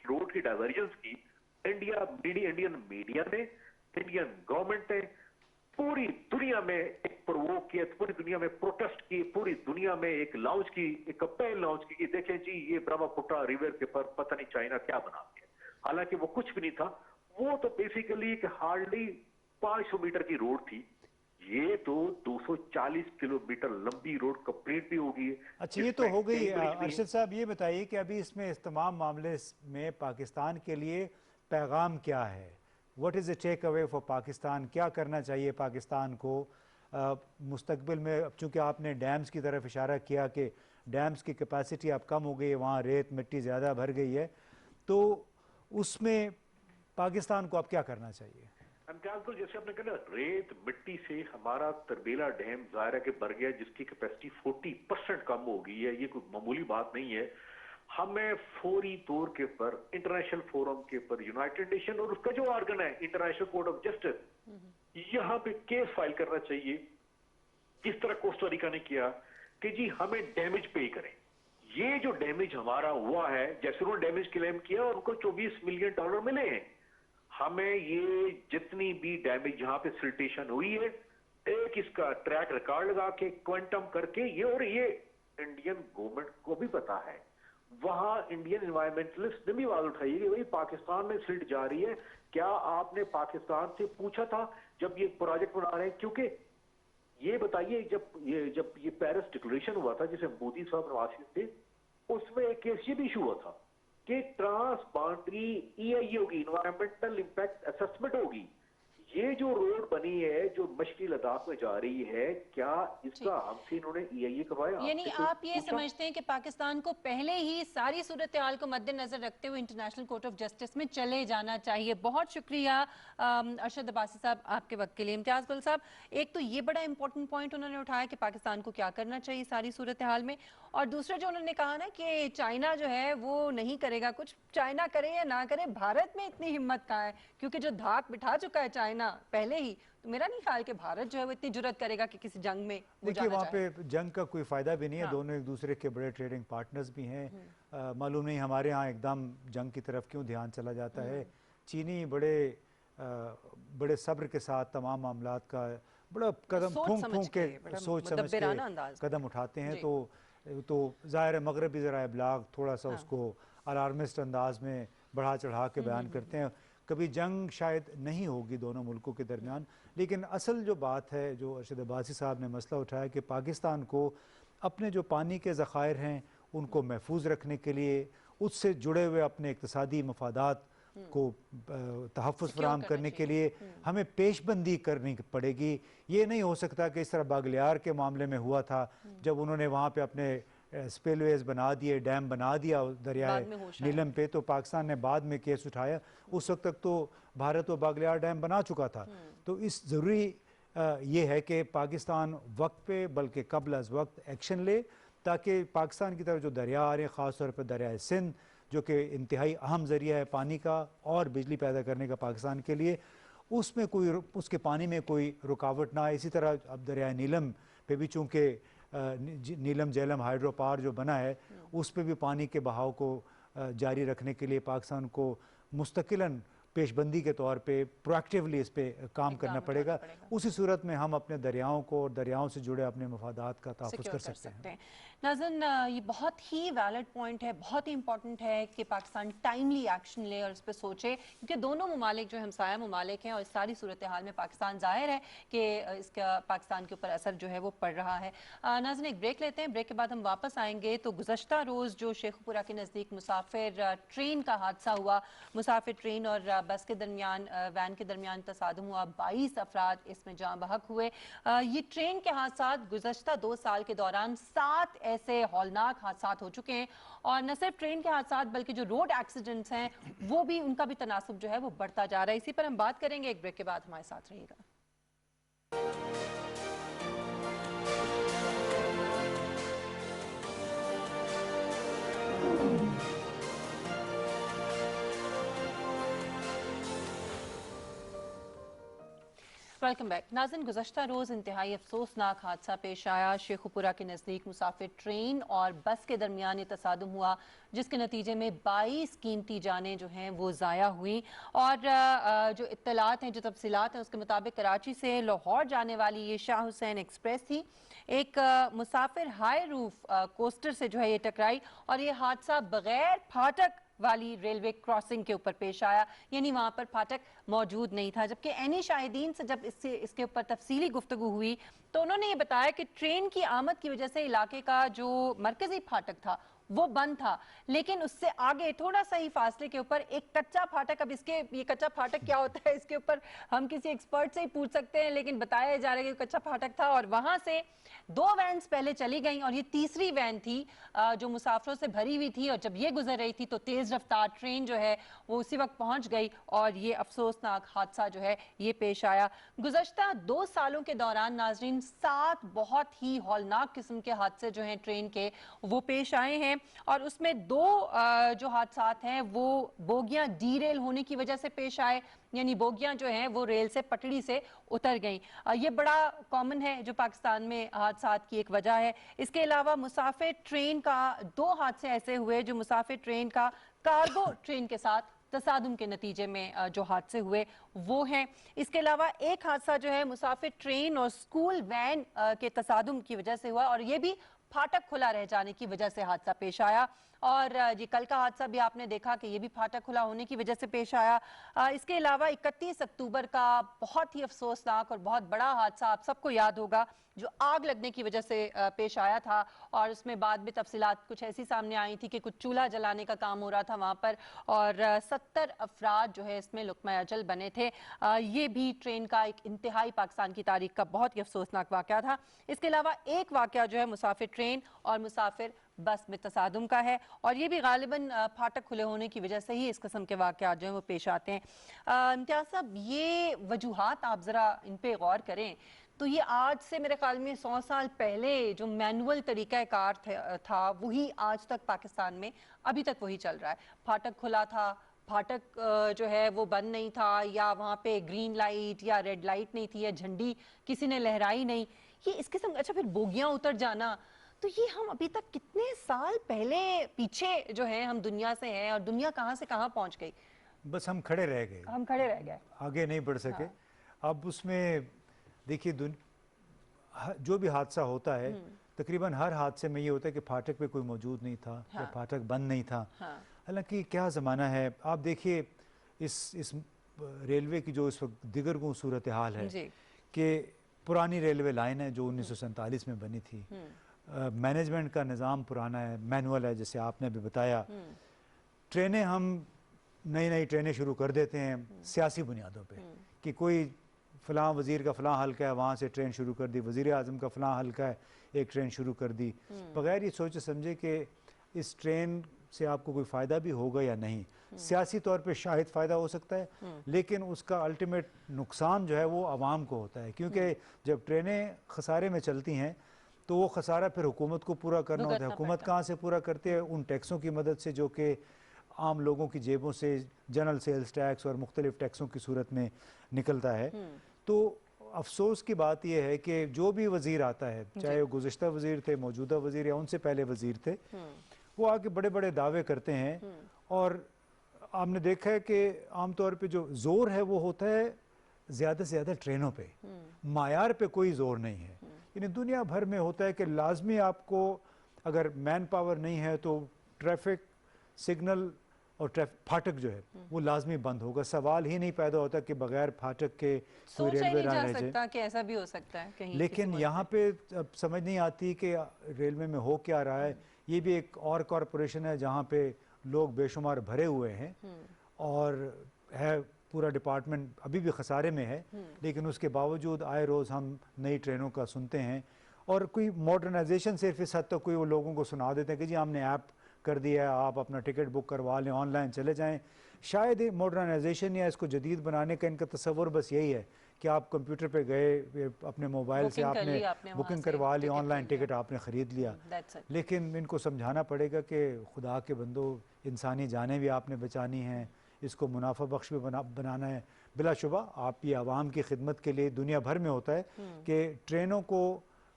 रोड की डाइवर्जेंस की इंडियन मीडिया ने, इंडियन गवर्नमेंट ने पूरी दुनिया में एक प्रोवोक किया, पूरी दुनिया में प्रोटेस्ट किए, पूरी दुनिया में एक लॉन्च की, एक कैंपेन लॉन्च की कि देखें जी ये ब्रह्मपुत्र रिवर के पर पता नहीं चाइना क्या बना दिया। हालांकि वो कुछ भी नहीं था, वो तो बेसिकली एक हार्डली 500 मीटर की रोड थी। ये तो 240 किलोमीटर लंबी रोड कंप्लीट भी होगी। अच्छा, ये तो हो गई। अरशद साहब ये बताइए कि अभी इसमें इस तमाम मामले में पाकिस्तान के लिए पैगाम क्या है? What is the take away for Pakistan? क्या करना चाहिए पाकिस्तान को मुस्तकबिल में? चूँकि आपने डैम्स की तरफ इशारा किया कि डैम्स की कैपेसिटी अब कम हो गई है, वहाँ रेत मिट्टी ज़्यादा भर गई है, तो उसमें पाकिस्तान को अब क्या करना चाहिए? तो जैसे आपने कहा रेत मिट्टी से हमारा तरबेला डैम ज़ाहिर है कि भर गया, जिसकी कैपेसिटी 40% कम हो गई है। ये कोई मामूली बात नहीं है। हमें फौरी तौर के ऊपर इंटरनेशनल फोरम के ऊपर यूनाइटेड नेशन और उसका जो ऑर्गन है इंटरनेशनल कोर्ट ऑफ जस्टिस, यहां पे केस फाइल करना चाहिए, जिस तरह कोस्टा रिका ने किया कि जी हमें डैमेज पे करें। ये जो डैमेज हमारा हुआ है, जैसे उन्होंने डैमेज क्लेम किया उनको $24 मिलियन मिले हैं। हमें ये जितनी भी डैमेज जहां पे सिल्टेशन हुई है, एक इसका ट्रैक रिकॉर्ड लगा के क्वांटम करके ये, और ये इंडियन गवर्नमेंट को भी पता है, वहां इंडियन एनवायरमेंटलिस्ट ने भी आवाज उठाई कि भाई पाकिस्तान में सिल्ट जा रही है, क्या आपने पाकिस्तान से पूछा था जब ये प्रोजेक्ट बना रहे हैं? क्योंकि ये बताइए जब ये पेरिस डिक्लेरेशन हुआ था जिसे मोदी साहब नवाज थे, उसमें एक केस ये भी इशू हुआ था कि ट्रांस बाउंड्री EIA होगी, इन्वायरमेंटल इंपैक्ट असेसमेंट होगी। ये जो रोड बनी है जो मशरकी लद्दाख में जा रही है, क्या इसका हमसे इन्होंने EIA करवाया? यानी आप ये समझते हैं कि पाकिस्तान को पहले ही सारी सूरत हाल को मद्देनजर रखते हुए इंटरनेशनल कोर्ट ऑफ जस्टिस में चले जाना चाहिए। बहुत शुक्रिया अरशद अब्बासी साहब आपके वक्त के लिए। इम्तियाज गुल साहब, एक तो ये बड़ा इंपॉर्टेंट पॉइंट उन्होंने उठाया कि पाकिस्तान को क्या करना चाहिए सारी सूरत हाल में, और दूसरा जो उन्होंने कहा ना कि चाइना जो है वो नहीं करेगा कुछ, चाइना करे या ना करे, भारत में इतनी हिम्मत कहाँ है, क्योंकि जो धाक बिठा चुका है चाइना पहले ही, तो मेरा नहीं ख्याल कि भारत जो है वो इतनी जुर्रत करेगा कि किसी जंग में। देखिए वहाँ पे जंग का कोई फायदा भी नहीं है। दोनों एक दूसरे के बड़े ट्रेडिंग पार्टनर्स भी हैं। मालूम नहीं हमारे यहाँ एकदम जंग की तरफ क्यों ध्यान चला जाता है। चीनी बड़े सब्र के साथ तमाम मामलात का बड़ा कदम फूंक के सोच समझ के कदम उठाते हैं। तो ज़ाहिर है मगरबी ज़राए इब्लाग थोड़ा सा उसको अलार्मिस्ट अंदाज में बढ़ा चढ़ा के बयान करते हैं। कभी जंग शायद नहीं होगी दोनों मुल्कों के दरमियान, लेकिन असल जो बात है जो अरशद अब्बासी साहब ने मसला उठाया कि पाकिस्तान को अपने जो पानी के ज़खायर हैं उनको महफूज रखने के लिए, उससे जुड़े हुए अपने इक़्तिसादी मफादात को तहफ़्फ़ुज़ फराहम करने के लिए हमें पेशबंदी करनी पड़ेगी। ये नहीं हो सकता कि इस तरह बागलियार के मामले में हुआ था, जब उन्होंने वहाँ पे अपने स्पिलवेज बना दिए, डैम बना दिया दरियाए नीलम पे, तो पाकिस्तान ने बाद में केस उठाया। उस वक्त तक तो भारत वो बागलियार डैम बना चुका था। तो इस ज़रूरी ये है कि पाकिस्तान वक्त पे बल्कि कबल अज़ वक्त एक्शन ले, ताकि पाकिस्तान की तरफ जो दरिया आ रहे हैं, ख़ास तौर पर दरियाए सिंध जो कि इंतहाई अहम ज़रिया है पानी का और बिजली पैदा करने का पाकिस्तान के लिए, उसमें उसके पानी में कोई रुकावट ना आए। इसी तरह अब दरियाए नीलम पे भी चूँकि नीलम झेलम हाइड्रो पावर जो बना है उस पर भी पानी के बहाव को जारी रखने के लिए पाकिस्तान को मुस्तकिलन पेशबंदी के तौर पे प्रोएक्टिवली इस पे काम करना पड़ेगा। उसी सूरत में हम अपने दरियाओं को और दरियाओं से जुड़े अपने मफादात का तहफ़्फ़ुज़ कर सकते हैं। नाज़रीन, ये बहुत ही वैलिड पॉइंट है, बहुत ही इंपॉर्टेंट है कि पाकिस्तान टाइमली एक्शन ले और इस पर सोचे, क्योंकि दोनों ममालिक जो हमसाया ममालिक हैं और इस सारी सूरत हाल में पाकिस्तान ज़ाहिर है कि इसका पाकिस्तान के ऊपर असर जो है वो पड़ रहा है। नाज़रीन, एक ब्रेक लेते हैं, ब्रेक के बाद हम वापस आएंगे। तो गुज़श्ता रोज़ जो शेखुपुरा के नज़दीक मुसाफिर ट्रेन का हादसा हुआ, मुसाफिर ट्रेन और बस के दरमियान वैन के दरमियान तसादुम हुआ, 22 अफराद इसमें जाँ बहक हुए। ये ट्रेन के हादसा गुज़श्ता 2 साल के दौरान 7 ऐसे हौलनाक हादसा हो चुके हैं और न सिर्फ ट्रेन के हादसा बल्कि जो रोड एक्सीडेंट्स हैं वो भी, उनका भी तनासुब जो है वो बढ़ता जा रहा है। इसी पर हम बात करेंगे, एक ब्रेक के बाद हमारे साथ रहिएगा। Welcome back. नाज़रीन, गुज़श्ता रोज़ इंतहाई अफसोसनाक हादसा पेश आया। शेखुपुरा के नज़दीक मुसाफिर ट्रेन और बस के दरमियान तसादुम हुआ, जिसके नतीजे में 22 कीमती जानें जो हैं वो ज़ाया हुई। और जो इत्तलात हैं, जो तफसीलात हैं, उसके मुताबिक कराची से लाहौर जाने वाली ये शाह हुसैन एक्सप्रेस थी। एक मुसाफिर हाई रूफ कोस्टर से जो है ये टकराई और ये हादसा बगैर फाटक वाली रेलवे क्रॉसिंग के ऊपर पेश आया, यानी वहां पर फाटक मौजूद नहीं था। जबकि एनी शाहिदीन से जब इसके ऊपर तफसीली गुफ्तगू हुई तो उन्होंने ये बताया कि ट्रेन की आमद की वजह से इलाके का जो मरकजी फाटक था वो बंद था, लेकिन उससे आगे थोड़ा सा ही फासले के ऊपर एक कच्चा फाटक, अब इसके ये कच्चा फाटक क्या होता है इसके ऊपर हम किसी एक्सपर्ट से ही पूछ सकते हैं, लेकिन बताया जा रहा है कि कच्चा फाटक था और वहां से 2 वैन्स पहले चली गई और ये तीसरी वैन थी जो मुसाफिरों से भरी हुई थी और जब ये गुजर रही थी तो तेज रफ्तार ट्रेन जो है वो उसी वक्त पहुंच गई और ये अफसोसनाक हादसा जो है ये पेश आया। गुज़श्ता 2 सालों के दौरान नाजरीन 7 बहुत ही हौलनाक किस्म के हादसे जो हैं ट्रेन के वो पेश आए हैं और उसमें 2 जो हादसात हैं वो बोगियां डीरेल होने की वजह से पेश आए, यानी बोगियां जो हैं वो रेल से पटड़ी से उतर गईं। ये बड़ा कॉमन है जो पाकिस्तान में हादसात की एक वजह है। इसके अलावा मुसाफिर ट्रेन का 2 हादसे ऐसे हुए जो मुसाफिर ट्रेन का कार्गो ट्रेन के साथ तसादुम के नतीजे में जो हादसे हुए वो हैं। इसके अलावा एक हादसा जो है मुसाफिर ट्रेन और स्कूल वैन के तसादुम की वजह से हुआ और ये भी फाटक खुला रह जाने की वजह से हादसा पेश आया। और ये कल का हादसा भी आपने देखा कि ये भी फाटक खुला होने की वजह से पेश आया। इसके अलावा 31 अक्टूबर का बहुत ही अफसोसनाक और बहुत बड़ा हादसा आप सबको याद होगा जो आग लगने की वजह से पेश आया था और उसमें बाद में तफसीलात कुछ ऐसी सामने आई थी कि कुछ चूल्हा जलाने का काम हो रहा था वहाँ पर और 70 अफराद जो है इसमें लुक़मा अजल बने थे। ये भी ट्रेन का एक इंतहाई पाकिस्तान की तारीख का बहुत ही अफसोसनाक वाक़या था। इसके अलावा एक वाक़या जो है मुसाफिर ट्रेन और मुसाफिर बस में तसादुम का है और ये भी गालिबन फाटक खुले होने की वजह से ही इस किस्म के वाक़यात जो हैं वो पेश आते हैं। इम्तियाज़ साहब, ये वजूहात आप ज़रा इन पे गौर करें तो ये आज से मेरे ख्याल में 100 साल पहले जो मैनुअल तरीक़ाकार था वही आज तक पाकिस्तान में अभी तक वही चल रहा है। फाटक खुला था, फाटक जो है वो बंद नहीं था या वहाँ पे ग्रीन लाइट या रेड लाइट नहीं थी या झंडी किसी ने लहराई नहीं, ये इस किस्म। अच्छा, फिर बोगियाँ उतर जाना, तो ये हम अभी तक कितने साल पहले पीछे जो है हम दुनिया से हैं और दुनिया कहाँ से कहाँ पहुँच गई। बस हम खड़े रह गए, आगे नहीं बढ़ सके। अब उसमें देखिए जो भी हादसा होता है तकरीबन हर हादसे में ये होता है कि फाटक पे कोई मौजूद नहीं था या फाटक बंद नहीं था। हालांकि क्या ज़माना है, आप देखिए इस रेलवे की जो इस वक्त दिगरगुं सूरत हाल है कि पुरानी रेलवे लाइन है जो 1947 में बनी थी, मैनेजमेंट का निज़ाम पुराना है, मैनुअल है जैसे आपने भी बताया। ट्रेनें हम नई ट्रेनें शुरू कर देते हैं सियासी बुनियादों पे कि कोई फ़लाँ वज़ीर का फ़लाँ हल्का है वहाँ से ट्रेन शुरू कर दी, वज़ीर आज़म का फ़लाँ हल्का है एक ट्रेन शुरू कर दी, बगैर ये सोचे समझे कि इस ट्रेन से आपको कोई फ़ायदा भी होगा या नहीं। सियासी तौर पे शायद फ़ायदा हो सकता है लेकिन उसका अल्टीमेट नुकसान जो है वो आवाम को होता है, क्योंकि जब ट्रेनें खसारे में चलती हैं तो वो खसारा फिर हुकूमत को पूरा करना होता है। हुकूमत कहाँ से पूरा करती है? उन टैक्सों की मदद से जो कि आम लोगों की जेबों से जनरल सेल्स टैक्स और मुख्तलिफ टैक्सों की सूरत में निकलता है। तो अफसोस की बात यह है कि जो भी वज़ीर आता है, चाहे वो गुज़श्ता वज़ीर थे, मौजूदा वज़ीर या उनसे पहले वज़ीर थे, वो आके बड़े बड़े दावे करते हैं और आपने देखा है कि आमतौर पे जो जोर है वो होता है ज़्यादा से ज़्यादा ट्रेनों पे, मायार पे कोई जोर नहीं है। यानी दुनिया भर में होता है कि लाजमी आपको अगर मैन पावर नहीं है तो ट्रैफिक सिग्नल और फाटक जो है वो लाजमी बंद होगा। सवाल ही नहीं पैदा होता कि बगैर फाटक के कोई रेलवे नहीं जा सकता कि ऐसा भी हो सकता है कहीं। लेकिन यहाँ पे अब समझ नहीं आती कि रेलवे में हो क्या रहा है। ये भी एक और कॉरपोरेशन है जहाँ पे लोग बेशुमार भरे हुए हैं और है पूरा डिपार्टमेंट अभी भी खसारे में है, लेकिन उसके बावजूद आए रोज़ हम नई ट्रेनों का सुनते हैं। और कोई मॉडर्नाइजेशन सिर्फ इस हद तक कोई वो लोगों को सुना देते हैं कि जी हमने ऐप कर दिया है, आप अपना टिकट बुक करवा लें, ऑनलाइन चले जाएं। शायद मॉडर्नाइजेशन या इसको जदीद बनाने का इनका तस्वर बस यही है कि आप कंप्यूटर पे गए, अपने मोबाइल से आपने बुकिंग करवा ली, ऑनलाइन टिकट आपने ख़रीद लिया। लेकिन इनको समझाना पड़ेगा कि खुदा के बंदो, इंसानी जानें भी आपने बचानी हैं, इसको मुनाफा बख्श भी बनाना है। बिलाशुबा आप ये आवाम की खिदमत के लिए दुनिया भर में होता है कि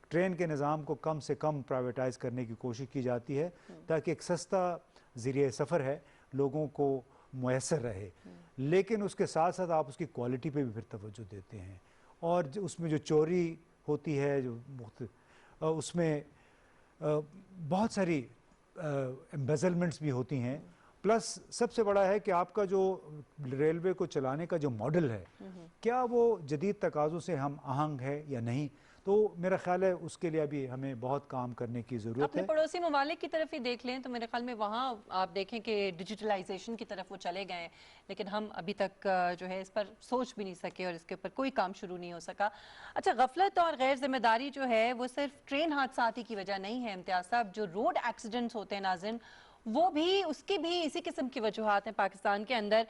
ट्रेन के निज़ाम को कम से कम प्राइवेटाइज़ करने की कोशिश की जाती है ताकि एक सस्ता ज़रिए सफ़र है लोगों को मुयसर रहे। लेकिन उसके साथ साथ आप उसकी क्वालिटी पे भी फिर तवज्जो देते हैं। और उसमें जो चोरी होती है, जो उसमें बहुत सारी एम्बेजलमेंट्स भी होती हैं। प्लस सबसे बड़ा है कि आपका जो रेलवे को चलाने का जो मॉडल है क्या वो जदीद तकाज़ों से हम आहंग है या नहीं। तो मेरा ख्याल है उसके लिए अभी हमें बहुत काम करने की ज़रूरत है। अपने पड़ोसी ममालिक की तरफ ही देख लें तो मेरे ख्याल में वहाँ आप देखें कि डिजिटलाइजेशन की तरफ वो चले गए हैं, लेकिन हम अभी तक जो है इस पर सोच भी नहीं सके और इसके ऊपर कोई काम शुरू नहीं हो सका। अच्छा, गफलत और गैर जिम्मेदारी जो है वो सिर्फ ट्रेन हादसात की वजह नहीं है इम्तियाज साहब, जो रोड एक्सीडेंट्स होते हैं नाज़रीन वो भी उसकी भी इसी किस्म की वजूहात हैं पाकिस्तान के अंदर।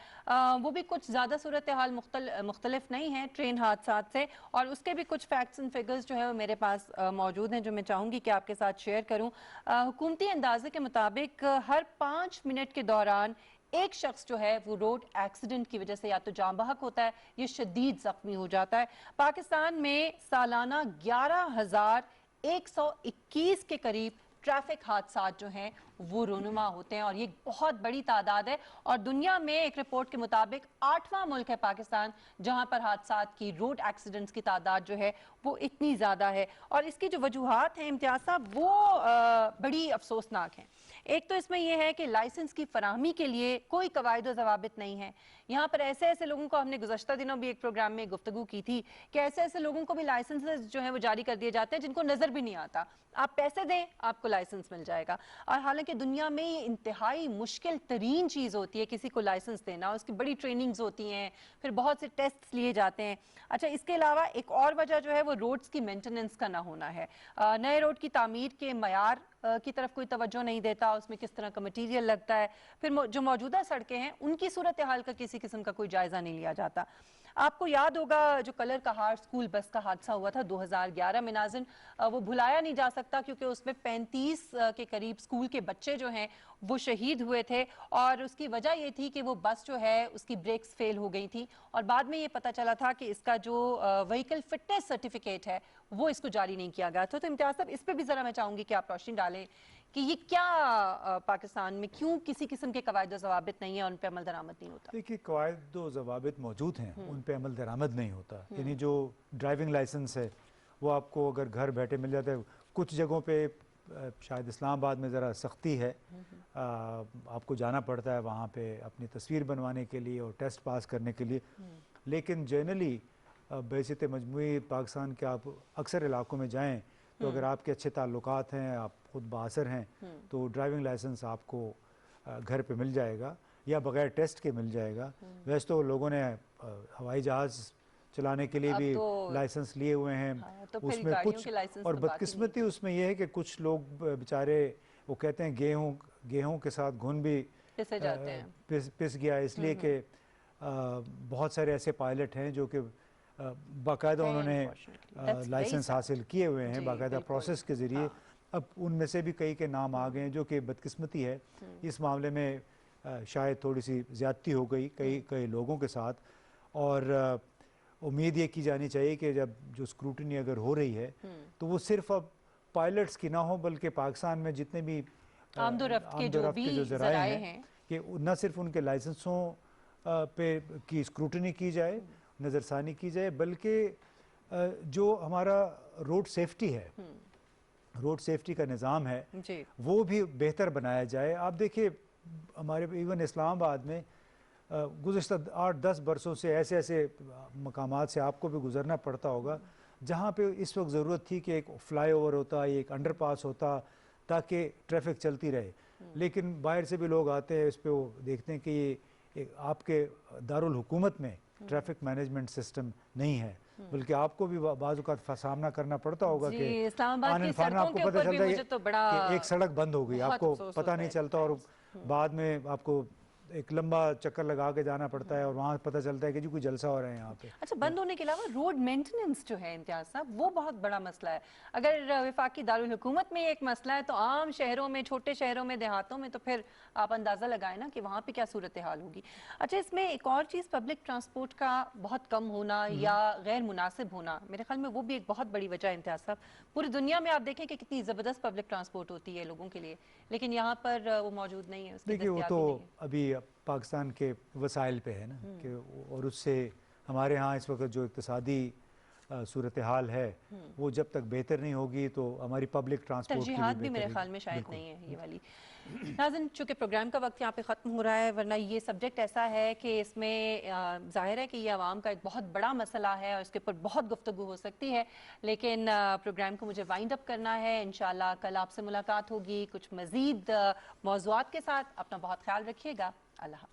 वो भी कुछ ज़्यादा सूरत हाल मुख्तलिफ नहीं है ट्रेन हादसात से, और उसके भी कुछ फैक्ट्स एंड फिगर्स जो है वो मेरे पास मौजूद हैं जो मैं चाहूँगी कि आपके साथ शेयर करूँ। हुकूमती अंदाजे के मुताबिक हर 5 मिनट के दौरान एक शख्स जो है वो रोड एक्सीडेंट की वजह से या तो जाम बहक होता है या शदीद जख्मी हो जाता है। पाकिस्तान में सालाना 11,121 के करीब ट्रैफिक हादसात जो हैं वो रोनुमा होते हैं और ये बहुत बड़ी तादाद है। और दुनिया में एक रिपोर्ट के मुताबिक 8वां मुल्क है पाकिस्तान जहां पर हादसात की, रोड एक्सीडेंट्स की तादाद जो है वो इतनी ज़्यादा है। और इसकी जो वजूहात हैं इम्तियाज साहब वो बड़ी अफसोसनाक हैं। एक तो इसमें यह है कि लाइसेंस की फराहमी के लिए कोई कवायद व ज़वाबित नहीं है। यहाँ पर ऐसे ऐसे लोगों को, हमने गुज़श्ता दिनों भी एक प्रोग्राम में गुफ्तगू की थी कि ऐसे ऐसे लोगों को भी लाइसेंस जो है वो जारी कर दिए जाते हैं जिनको नज़र भी नहीं आता। आप पैसे दें आपको लाइसेंस मिल जाएगा। और हालांकि दुनिया में ये इंतहाई मुश्किल तरीन चीज़ होती है किसी को लाइसेंस देना, उसकी बड़ी ट्रेनिंग्स होती हैं, फिर बहुत से टेस्ट लिए जाते हैं। अच्छा, इसके अलावा एक और वजह जो है वो रोड्स की मेंटेनेंस का ना होना है। नए रोड की तामीर के मयार की तरफ कोई तवज्जो नहीं देता, उसमें किस तरह का मटीरियल लगता है, फिर जो मौजूदा सड़कें हैं उनकी सूरत हाल का किसी किस्म का कोई जायज़ा नहीं लिया जाता। आपको याद होगा जो कलर कहार स्कूल बस का हादसा हुआ था 2011 में नाज़रीन, वो भुलाया नहीं जा सकता क्योंकि उसमें 35 के करीब स्कूल के बच्चे जो हैं वो शहीद हुए थे। और उसकी वजह ये थी कि वो बस जो है उसकी ब्रेक्स फेल हो गई थी और बाद में ये पता चला था कि इसका जो व्हीकल फिटनेस सर्टिफिकेट है वो इसको जारी नहीं किया गया था। तो इम्तियाज साहब, इस पर भी ज़रा मैं चाहूँगी कि आप रोशनी डालें कि ये क्या पाकिस्तान में क्यों किसी किस्म के कवायद व ज़वाबित नहीं है, उन पर अमल दरामद नहीं होता। देखिए, कवायद व ज़वाबित मौजूद हैं, उन पर अमल दरामद नहीं होता। यानी जो ड्राइविंग लाइसेंस है वो आपको अगर घर बैठे मिल जाता है। कुछ जगहों पे शायद इस्लामाबाद में ज़रा सख्ती है, आपको जाना पड़ता है वहाँ पे अपनी तस्वीर बनवाने के लिए और टेस्ट पास करने के लिए। लेकिन जनरली बैसित मजमूई पाकिस्तान के आप अक्सर इलाकों में जाएँ तो अगर आपके अच्छे ताल्लुकात हैं, आप खुद बासर हैं, तो ड्राइविंग लाइसेंस आपको घर पे मिल जाएगा या बगैर टेस्ट के मिल जाएगा। वैसे तो लोगों ने हवाई जहाज़ चलाने के लिए भी लाइसेंस लिए हुए हैं। हाँ, तो उसमें कुछ और बदकिस्मती उसमें यह है कि कुछ लोग बेचारे वो कहते हैं गेहूं के साथ घुन भी पिस गया, इसलिए कि बहुत सारे ऐसे पायलट हैं जो कि बाकायदा उन्होंने लाइसेंस हासिल किए हुए हैं बाकायदा प्रोसेस के ज़रिए। अब उनमें से भी कई के नाम आ गए हैं जो कि बदकिस्मती है। इस मामले में शायद थोड़ी सी ज़्यादती हो गई कई लोगों के साथ। और उम्मीद ये की जानी चाहिए कि जब जो स्क्रूटनी अगर हो रही है तो वो सिर्फ अब पायलट्स की ना हो बल्कि पाकिस्तान में जितने भी आमदोरफ्त के जो ज़राए हैं कि न सिर्फ उनके लाइसेंसों पे की स्क्रूटनी की जाए, नज़रसानी की जाए, बल्कि जो हमारा रोड सेफ्टी है, रोड सेफ्टी का निज़ाम है जी। वो भी बेहतर बनाया जाए। आप देखिए हमारे इवन इस्लामाबाद में गुज़श्ता 8-10 बरसों से ऐसे ऐसे मकामात से आपको भी गुज़रना पड़ता होगा जहाँ पे इस वक्त ज़रूरत थी कि एक फ्लाईओवर होता, एक अंडरपास होता ताकि ट्रैफिक चलती रहे, लेकिन बाहर से भी लोग आते हैं इस पे, वो देखते हैं कि ये आपके दारुल हुकूमत में ट्रैफिक मैनेजमेंट सिस्टम नहीं है, बल्कि आपको भी बाज़ औक़ात सामना करना पड़ता होगा कि इस्लामाबाद की आपको सड़कों के पता ऊपर भी चलता है मुझे तो बड़ा कि एक सड़क बंद हो गई, बहुत आपको अफसोस पता होता नहीं है। चलता और बाद में आपको एक लंबा चक्कर लगा के जाना पड़ता है और वहाँ पता चलता है कि जी कोई जलसा हो रहा है यहाँ पे। अच्छा, बंद होने के अलावा रोड मेंटेनेंस जो है इम्तियाज साहब, वो बहुत बड़ा मसला है। अगर वफाकी दारुल हुकूमत में एक मसला है तो आम शहरों में, छोटे शहरों में, देहातों में तो फिर आप अंदाज़ा लगाएं ना कि वहाँ पे क्या सूरत हाल होगी। अच्छा, इसमें एक और चीज़ पब्लिक ट्रांसपोर्ट का बहुत कम होना या गैर मुनासिब होना, मेरे ख्याल में वो भी एक बहुत बड़ी वजह है इम्तियाज साहब। पूरी दुनिया में आप देखें कि कितनी ज़बरदस्त पब्लिक ट्रांसपोर्ट होती है लोगों के लिए, लेकिन यहाँ पर वो मौजूद नहीं है, उसकी देखिए वो तो दस्तयाबी नहीं है। अभी पाकिस्तान के वसाइल पे है ना कि, और उससे हमारे यहाँ इस वक्त जो इक़्तिसादी सूरत हाल है वो जब तक बेहतर नहीं होगी तो हमारी पब्लिक ट्रांसपोर्ट की तरजीहात भी भी मेरे ख्याल में शायद नहीं है ये वाली। नाज़रीन, चूँकि प्रोग्राम का वक्त यहाँ पे ख़त्म हो रहा है, वरना ये सब्जेक्ट ऐसा है कि इसमें ज़ाहिर है कि ये आवाम का एक बहुत बड़ा मसला है और इसके ऊपर बहुत गुफ्तगू हो सकती है, लेकिन प्रोग्राम को मुझे वाइंड अप करना है। इंशाल्लाह कल आपसे मुलाकात होगी कुछ मज़ीद मौज़ूआत के साथ। अपना बहुत ख्याल रखिएगा। अल्लाह।